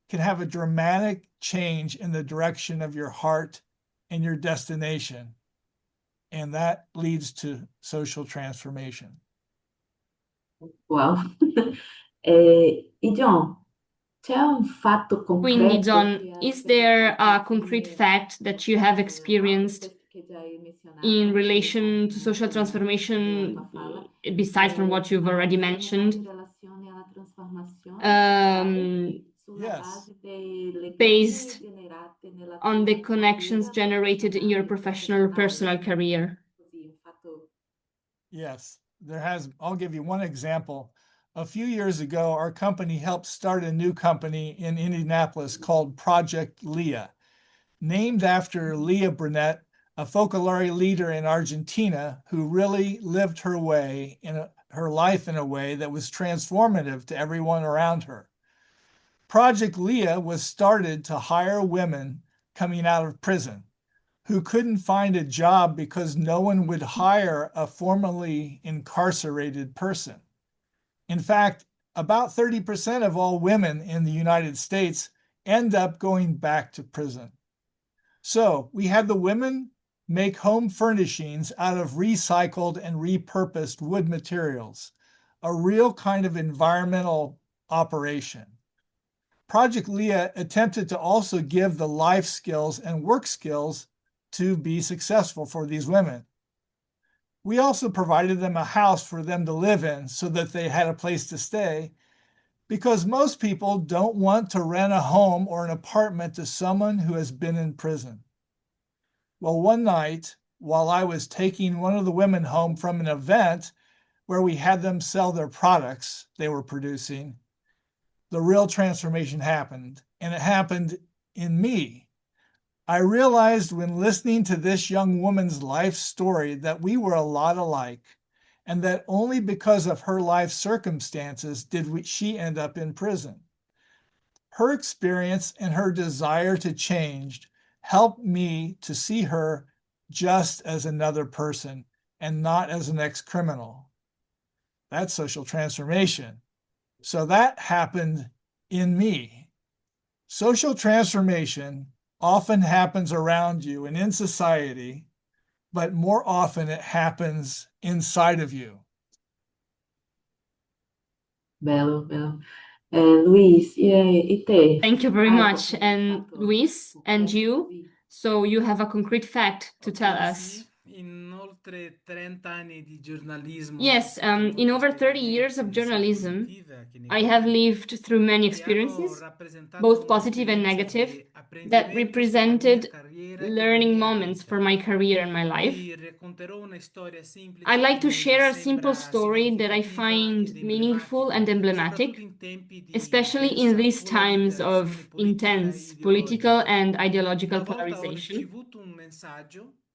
can have a dramatic change in the direction of your heart and your destination. And that leads to social transformation. Wow. E John, c'è un fatto Quindi, concreto John, is there a concrete fact that you have experienced in relation to social transformation, besides from what you've already mentioned, Yes. based on the connections generated in your professional or personal career? Yes, there has. I'll give you one example. A few years ago, our company helped start a new company in Indianapolis called Project Leah. named after Leah Brunet, a Focolare leader in Argentina who really lived her life in a way that was transformative to everyone around her. Project Leah was started to hire women coming out of prison who couldn't find a job because no one would hire a formerly incarcerated person. In fact, about 30% of all women in the United States end up going back to prison. So we had the women make home furnishings out of recycled and repurposed wood materials, a real kind of environmental operation. Project Leah attempted to also give the life skills and work skills to be successful for these women. We also provided them a house for them to live in so that they had a place to stay, because most people don't want to rent a home or an apartment to someone who has been in prison. Well, one night, while I was taking one of the women home from an event where we had them sell their products they were producing, the real transformation happened, and it happened in me. I realized when listening to this young woman's life story that we were a lot alike, and that only because of her life circumstances did she end up in prison. Her experience and her desire to change helped me to see her just as another person and not as an ex-criminal. That's social transformation. So that happened in me. Social transformation often happens around you and in society, but more often it happens inside of you. Bello, bello. Luis, e te? Thank you very much. And Luis, and you? So you have a concrete fact to tell us. Yes, in over 30 years of journalism, I have lived through many experiences, both positive and negative, that represented learning moments for my career and my life. I'd like to share a simple story that I find meaningful and emblematic, especially in these times of intense political and ideological polarization.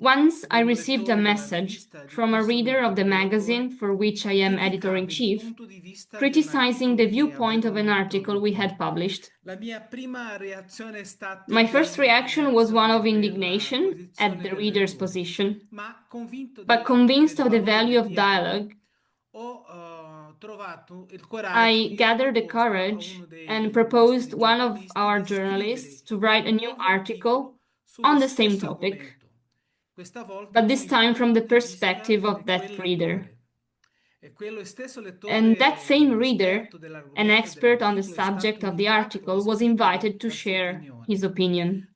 Once I received a message from a reader of the magazine for which I am editor-in-chief, criticizing the viewpoint of an article we had published. My first reaction was one of indignation at the reader's position, but convinced of the value of dialogue, I gathered the courage and proposed one of our journalists to write a new article on the same topic, but this time from the perspective of that reader. And that same reader, an expert on the subject of the article, was invited to share his opinion.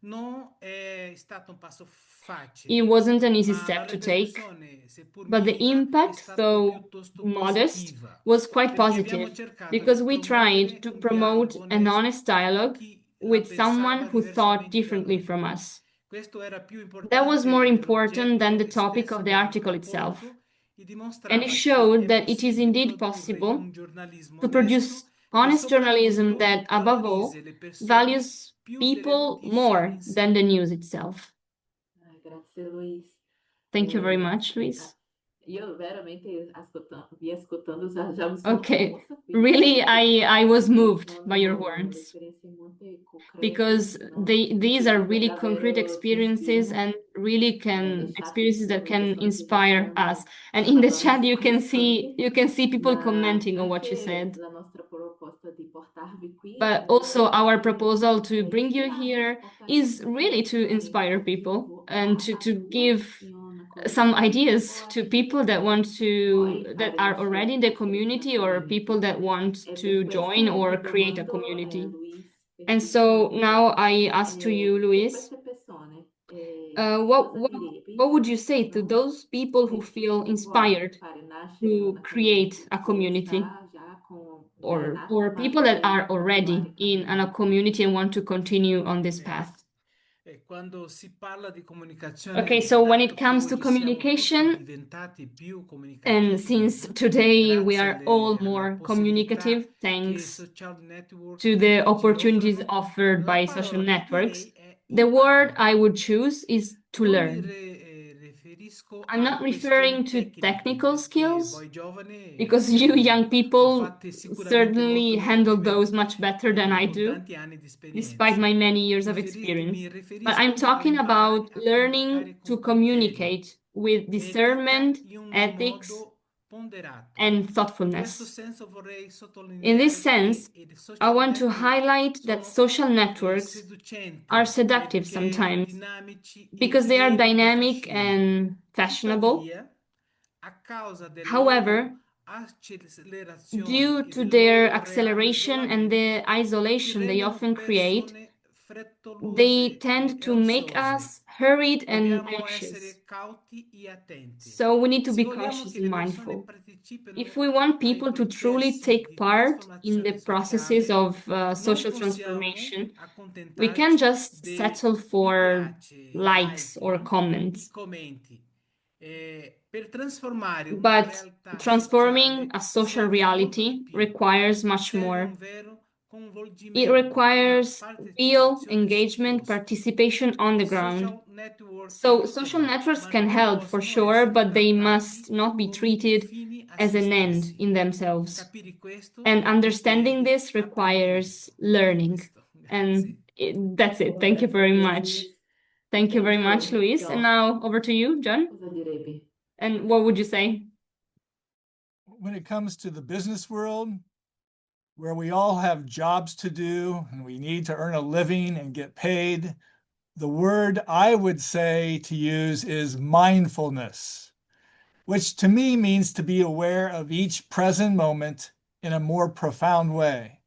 It wasn't an easy step to take, but the impact, though modest, was quite positive, because we tried to promote an honest dialogue with someone who thought differently from us. That was more important than the topic of the article itself, and it showed that it is indeed possible to produce honest journalism that, above all, values people more than the news itself. Grazie, Luis. Thank you very much, Luis. Io veramente vi ascoltando já me Okay, really, I was moved by your words, because these are really concrete experiences and really experiences that can inspire us. And in the chat, you can see people commenting on what you said. But also our proposal to bring you here is really to inspire people and to give some ideas to people that that are already in the community, or people that want to join or create a community. And so now I ask to you, Luis, what would you say to those people who feel inspired to create a community, or people that are already in a community and want to continue on this path? Okay, so when it comes to communication, and since today we are all more communicative thanks to the opportunities offered by social networks, the word I would choose is to Non mi learn. riferisco I'm a not questioni referring to tecniche, technical perché skills, voi giovani because you young l'ho people fatte sicuramente certainly molto handle meglio di those me, much better than I con do, tanti anni di despite my esperienza. many years of Mi experience. But riferisco I'm talking all'imparare about a learning comunicare to con criterio communicate with e discernment, etica in un ethics, modo ponderato. and In questo thoughtfulness. senso vorrei In sottolineare this sense, che i I social want to network highlight that sono social networks seducenti are seductive perché sometimes dinamici e because they are pieni di dynamic fascino. and fashionable. Tuttavia, a causa della However, loro accelerazione due e to del their loro reale acceleration and the isolamento, ci isolation they rendono often create, persone they frettolose tend e to make ansiose. us hurried and Dobbiamo anxious. essere cauti e attenti. So we need to Se be vogliamo cautious che and le persone mindful. partecipino If we want ai people to truly processi take di part in the trasformazione processes sociale, of non social possiamo transformation, we can't accontentarci just dei settle mi for piace, likes like, or i comments. commenti. Per trasformare una But realtà transforming sociale a social serve molto di reality più. requires much Serve more. un vero It coinvolgimento, requires una real partecipazione sul engagement, posto. participation on the I ground. social network So social aiutano, networks ma can non help for possono sure, essere but they trattati must not be come treated fini a as se an end stessi. in themselves. Capire questo And understanding richiede this requires learning. And that's it. Thank you very much. Thank you very much, Luis. And now over to you, John. Cosa direbi? And what would you say? When it comes to the business world, where we all have jobs to do and we need to earn a living and get paid, the word I would say to use is mindfulness, which to me means to be aware of each present moment in a more profound way.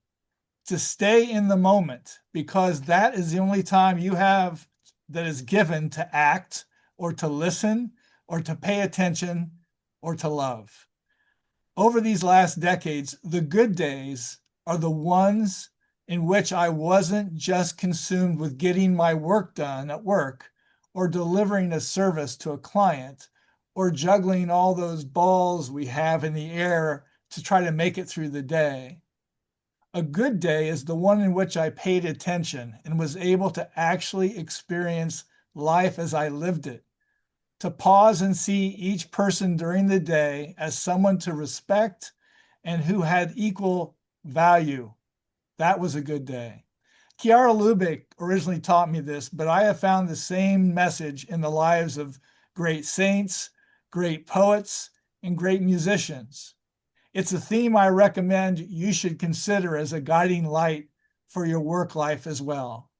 To stay in the moment, because that is the only time you have that is given to act or to listen or to pay attention or to love. Over these last decades, the good days are the ones in which I wasn't just consumed with getting my work done at work or delivering a service to a client or juggling all those balls we have in the air to try to make it through the day. A good day is the one in which I paid attention and was able to actually experience life as I lived it, to pause and see each person during the day as someone to respect and who had equal value. That was a good day. Chiara Lubick originally taught me this, but I have found the same message in the lives of great saints, great poets, and great musicians. It's a theme I recommend you should consider as a guiding light for your work life as well.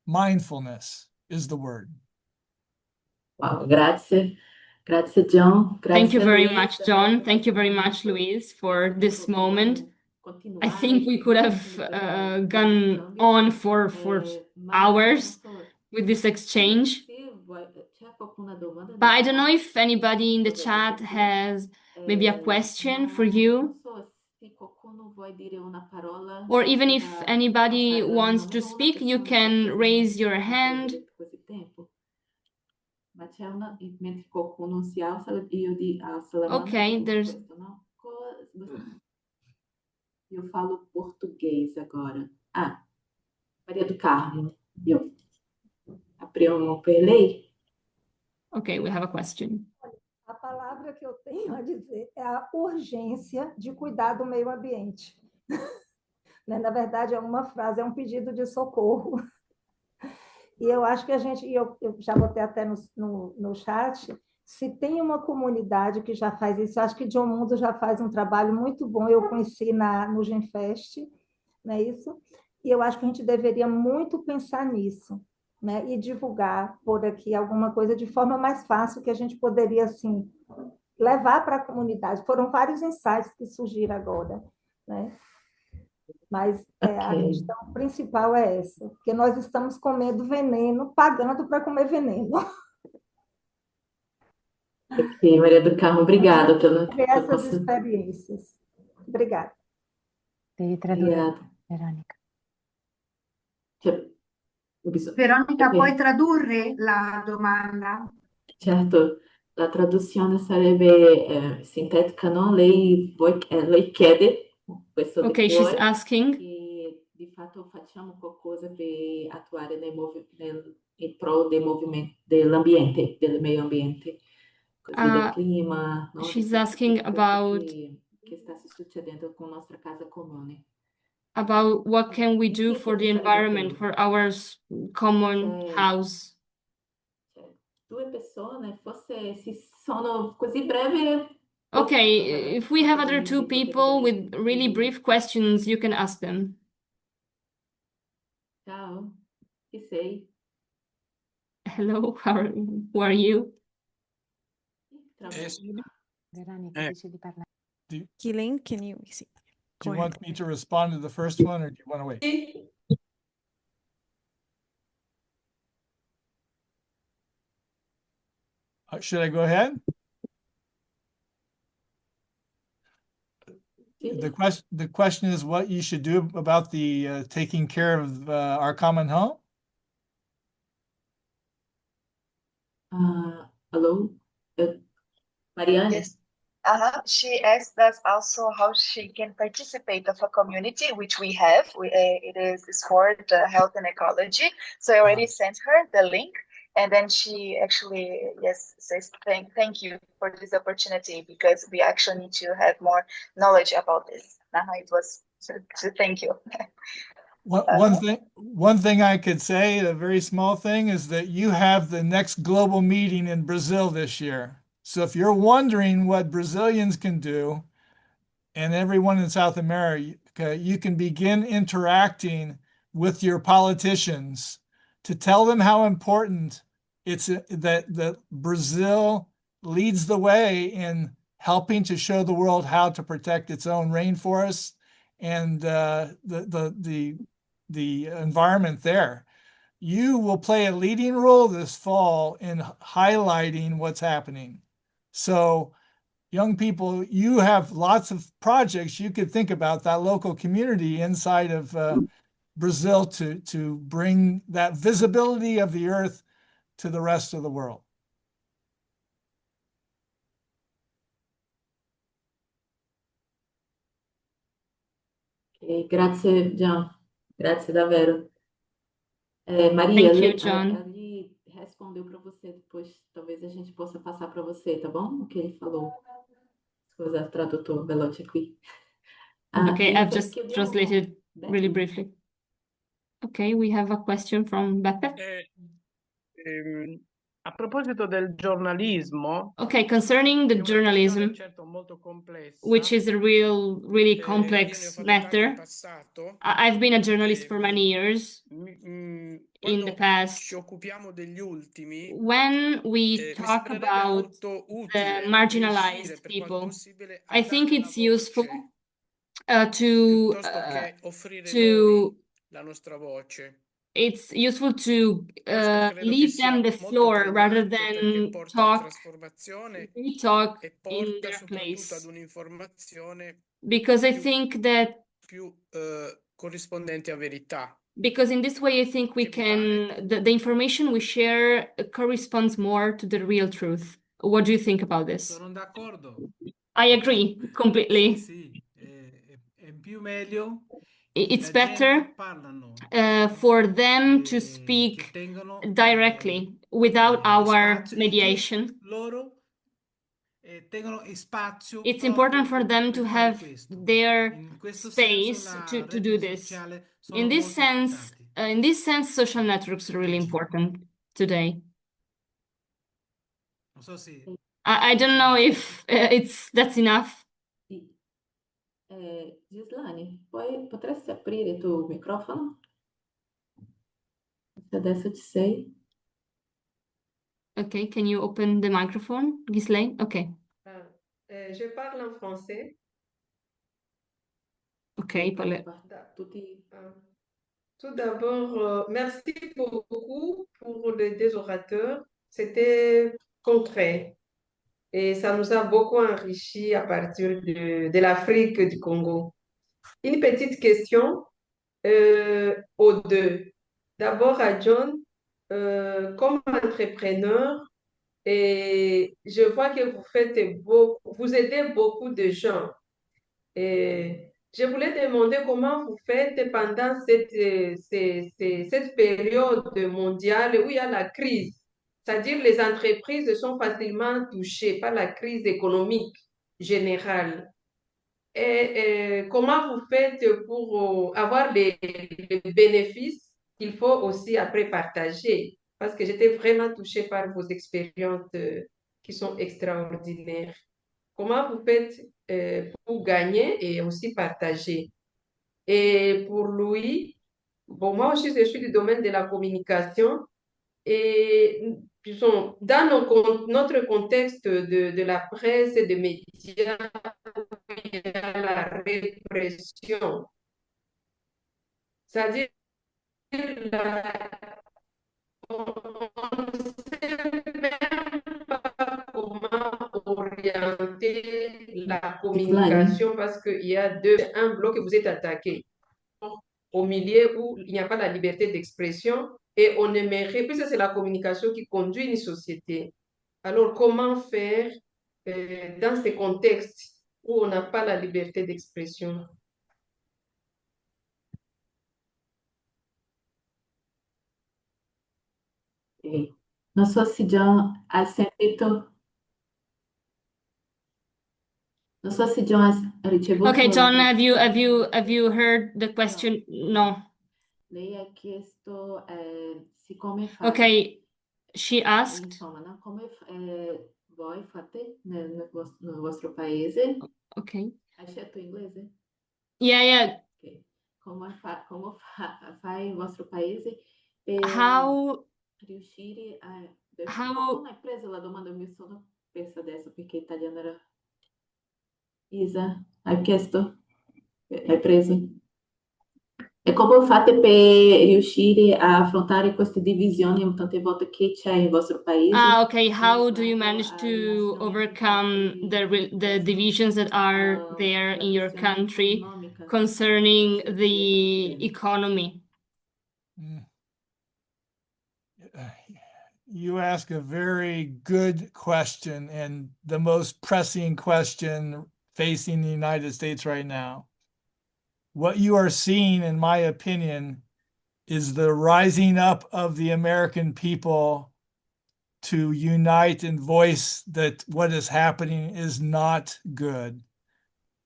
Mindfulness is the word. Wow, grazie. Grazie, John. Thank you Grazie, very Luis. much, John. Thank you very much, Luis, for this moment. I think we could have gone on for hours with this exchange. But I don't know if anybody in the chat has maybe a question for you. Or even if anybody wants to speak, you can raise your hand. Ma c'è una, mentre qualcuno si alza, io alzo la mano. Ok, there's... Io falo português agora. Ah, Maria do Carmo. Io apriamo per lei. Ok, we have a question. A palavra que eu tenho a dizer é a urgência de cuidar do meio ambiente. Na verdade, é uma frase, é um pedido de socorro. E eu acho que a gente, e eu já botei até no chat, se tem uma comunidade que já faz isso, acho que John Mundo já faz um trabalho muito bom, eu conheci no Genfest, não é isso? E eu acho que a gente deveria muito pensar nisso, né? E divulgar por aqui alguma coisa de forma mais fácil que a gente poderia, assim, levar para a comunidade. Foram vários insights que surgiram agora, né? Mas a questão principal é essa, porque nós estamos comendo veneno, pagando para comer veneno. Ok, Maria do Carmo, obrigada pela essas experiências. Obrigada. Devi tradurre, Obrigada. Veronica. Veronica, puoi tradurre la domanda? Certo, la traduzione sarebbe sintetica, no? Lei chiede questo Okay, she's asking di fatto facciamo qualcosa per attuare in pro del movimento dell'ambiente, del medio ambiente, così del clima, no? Di She's tutte asking queste cose about che sta succedendo con la nostra casa comune. what can we do for the environment, for our common house. Due persone, forse si sono così breve. Okay, if we have other two people with really brief questions, you can ask them. Ciao, chi sei? Hello, who are you? Veronica dice di parlare. Keeling, can you see? Do you want me to respond to the first one, or do you want to wait? Should I go ahead? The question is what you should do about the taking care of our common home. Hello, Marianne. Yes. She asked us also how she can participate of a community, which we have. It is Sport, Health and Ecology. So I already sent her the link. And then she actually, yes, says thank you for this opportunity, because we actually need to have more knowledge about this. It was to thank you. One thing I could say, a very small thing, is that you have the next global meeting in Brazil this year. So if you're wondering what Brazilians can do, and everyone in South America, you can begin interacting with your politicians to tell them how important it's that Brazil leads the way in helping to show the world how to protect its own rainforests and the environment there. You will play a leading role this fall in highlighting what's happening. So young people, you have lots of projects you could think about that local community inside of Brazil to bring that visibility of the earth to the rest of the world. Grazie Gian, grazie davvero. Maria, Thank you, John. ele respondeu para você, depois talvez a gente possa passar para você, tá bom? O que ele falou. Scusa, tradutor veloce qui. Okay, I've just translated really briefly. Okay, we have a question from Beppe. A proposito del giornalismo, Okay, concerning the journalism, which is a really complex matter. I've been a journalist for many years. In the past, when we talk about the marginalized people, I think it's useful it's useful to leave them the floor rather than we talk in their place. Because I think that because in this way I think we can the information we share corresponds more to the real truth. What do you think about this? Sono d'accordo. I agree completely. Sì, è più meglio. It's better for them to speak directly without our mediation. It's important for them to have their space to do this. In this sense, social networks are really important today. I don't know if that's enough. Gislane, potresti aprire il tuo microfono? Adesso ci sei. Okay, can you open the microphone, Ghislaine? Okay. Je parle en français. Okay, Tout d'abord, merci beaucoup pour les deux orateurs. C'était concret et ça nous a beaucoup enrichi à partir de l'Afrique du Congo. Une petite question aux deux. D'abord à John, comme entrepreneur, et je vois que vous aidez beaucoup de gens. Et Je voulais demander comment vous faites pendant cette période mondiale où il y a la crise. C'est-à-dire les entreprises sont facilement touchées par la crise économique générale. Et comment vous faites pour avoir les bénéfices qu'il faut aussi après partager? Parce que j'étais vraiment touchée par vos expériences qui sont extraordinaires. Comment vous faites pour gagner et aussi partager? Et pour Louis, bon, moi aussi, je suis du domaine de la communication. Et disons, dans notre contexte de la presse et des médias, il y a la répression. C'est-à-dire, on ne sait même pas comment orienter la communication parce qu'il y a un bloc que vous êtes attaqué. Au milieu où il n'y a pas la liberté d'expression et on aimerait, puisque c'est la communication qui conduit une société. Alors, comment faire dans ces contextes où on n'a pas la liberté d'expression? Ok. Non so se John ha sentito, non so se John ha ricevuto Okay, la John, have questione. you heard the question? No. Lei ha chiesto siccome Okay, she asked. insomma, no? Come voi fate nel vostro paese? Okay. Hai scelto inglese? Yeah. Ok. Come fai il vostro paese per How riuscire a... How- Non hai preso la domanda, mi sono persa adesso perché italiano era... Isa, hai chiesto? Hai preso? E come fate per riuscire a affrontare queste divisioni tante volte che c'è nel vostro paese? okay. How do you manage to overcome the divisions that are there in your country concerning the economy? You ask a very good question and the most pressing question facing the United States right now. What you are seeing, in my opinion, is the rising up of the American people to unite and voice that what is happening is not good.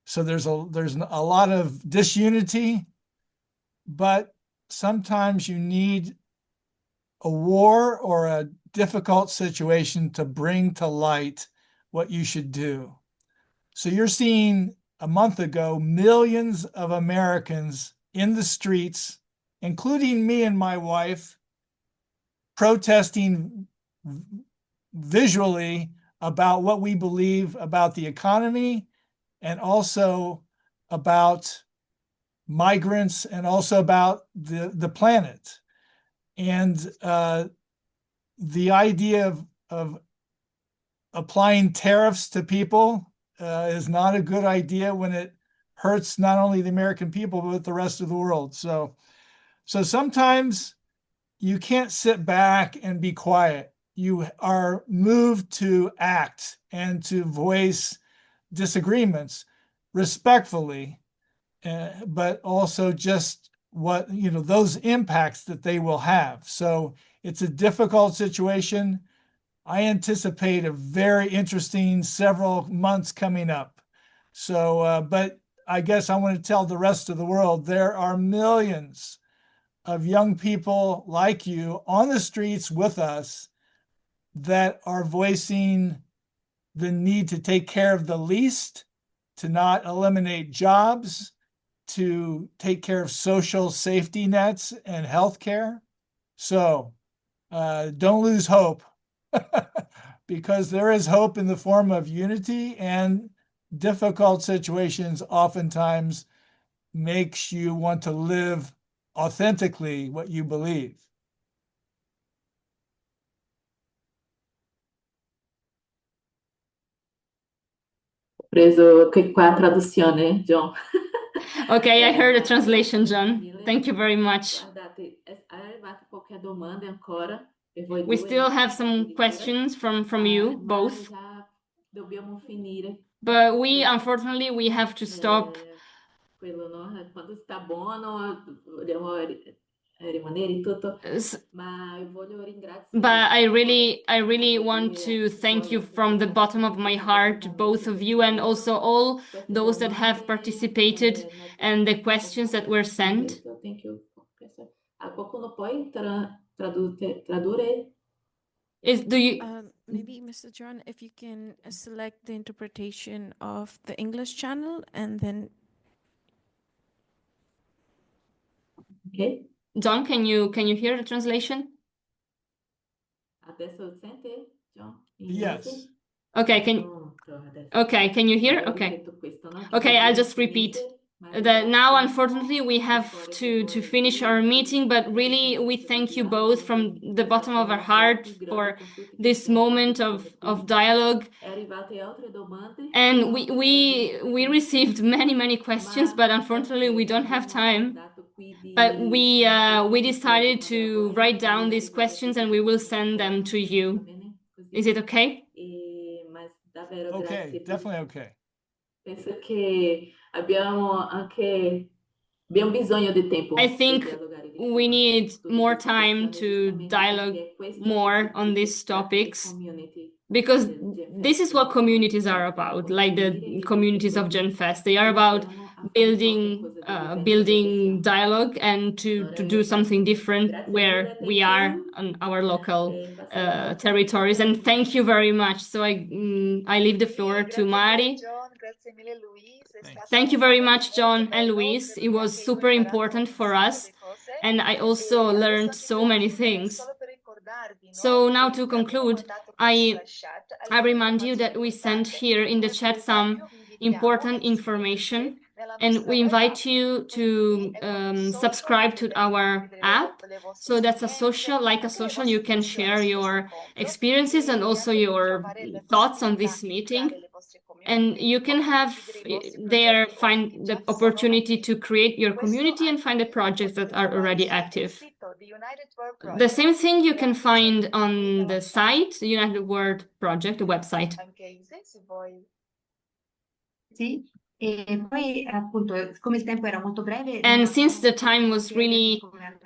So there's a lot of disunity, but sometimes you need a war or a difficult situation to bring to light what you should do. So you're seeing a month ago, millions of Americans in the streets, including me and my wife, protesting visually about what we believe about the economy and also about migrants and also about the planet. And the idea of applying tariffs to people is not a good idea when it hurts not only the American people, but the rest of the world. So sometimes you can't sit back and be quiet. You are moved to act and to voice disagreements respectfully, but also just what, those impacts that they will have. So it's a difficult situation. I anticipate a very interesting several months coming up. So, but I guess I want to tell the rest of the world, there are millions of young people like you on the streets with us that are voicing the need to take care of the least, to not eliminate jobs, to take care of social safety nets and healthcare. So don't lose hope because there is hope in the form of unity, and difficult situations oftentimes makes you want to live authentically what you believe. Ho preso qua a traduzione, John. Okay, I heard the translation, John. Thank you very much. Guardate, è arrivata qualche domanda ancora per voi We due? still have some questions from you Ma both, già dobbiamo finire but unfortunately we have to stop tranquillo, no? Quando sta buono, vogliamo rimanere tutto, ma voglio ringraziare. But I really want to thank you from the bottom of my heart, both of you, and also all those that have participated and the questions that were sent. Thank you. Qualcuno puoi tradurre? Do you? Maybe, Mr. John, if you can select the interpretation of the English channel and then. Okay. John, can you hear the translation? Adesso sente, John? Yes. Okay, can you hear? Okay. Okay, I'll just repeat. Now, unfortunately, we have to finish our meeting, but really, we thank you both from the bottom of our heart for this moment of dialogue. And we received many questions, but unfortunately, we don't have time. But we decided to write down these questions, and we will send them to you. Is it okay? Okay, definitely okay. Penso che abbiamo bisogno di tempo. I think we need more time to dialogue more on these topics, because this is what communities are about, like the communities of GenFest. They are about building dialogue and to do something different where we are on our local territories. And thank you very much. So I leave the floor to Mari. Thank you very much, John and Luis. It was super important for us, and I also learned so many things. So now to conclude, I remind you that we sent here in the chat some important information, and we invite you to subscribe to our app. So that's a social, you can share your experiences and also your thoughts on this meeting. And you can find the opportunity to create your community and find the projects that are already active. The same thing you can find on the site, the United World Project, the website. Sì, e poi appunto, come il tempo era molto breve. And since the time was really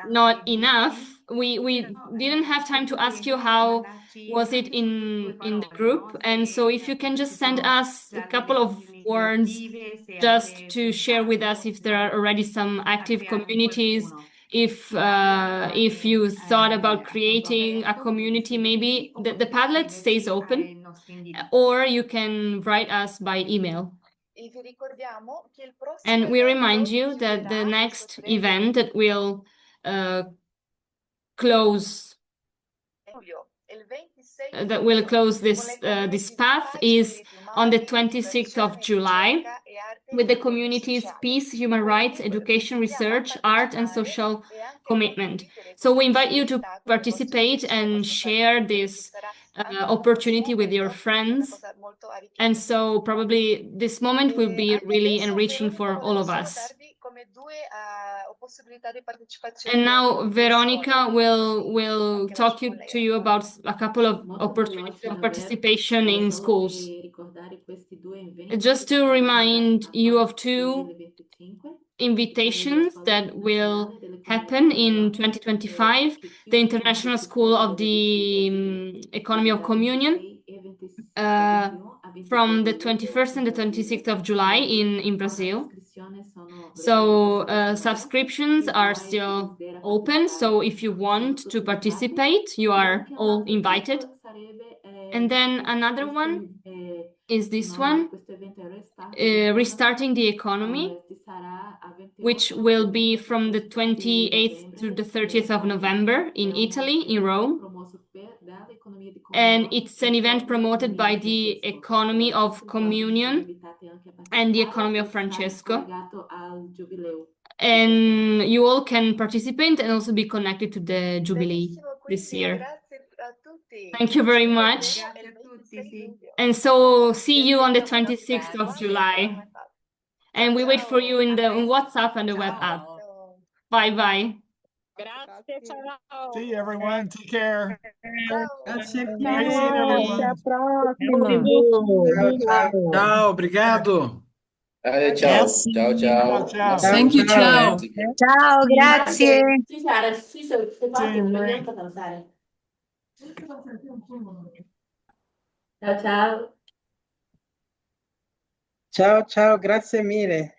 not enough, we didn't have time to ask you how was it in the group. And so if you can just send us a couple of words just to share with us if there are already some active communities, if you thought about creating a community, maybe the Padlet stays open, or you can write us by email. And we remind you that the next event that will close this path is on the 26th of July with the communities Peace, Human Rights, Education, Research, Art, and Social Commitment. So we invite you to participate and share this opportunity with your friends. And so probably this moment will be really enriching for all of us. And now Veronica will talk to you about a couple of opportunities of participation in schools. Just to remind you of two invitations that will happen in 2025, the International School of the Economy of Communion, from the 21st and the 26th of July in Brazil. So subscriptions are still open, so if you want to participate, you are all invited. And then another one is this one, Restarting the Economy, which will be from the 28th to the 30th of November in Italy, in Rome. And it's an event promoted by the Economy of Communion and the Economy of Francesco. And you all can participate and also be connected to the Jubilee this year. Thank you very much. And so see you on the 26th of July. And we wait for you in the WhatsApp and the web app. Bye-bye. See you, everyone. Take care. Grazie Nice seeing everyone. Ciao, obrigado. Ciao, Merci. ciao, Ciao, ciao. ciao. Thank you, ciao. Ciao, grazie. Sì, Sara, sì, se fate, Sì, vogliamo fare. Ciao ciao. Ciao, ciao, grazie mille.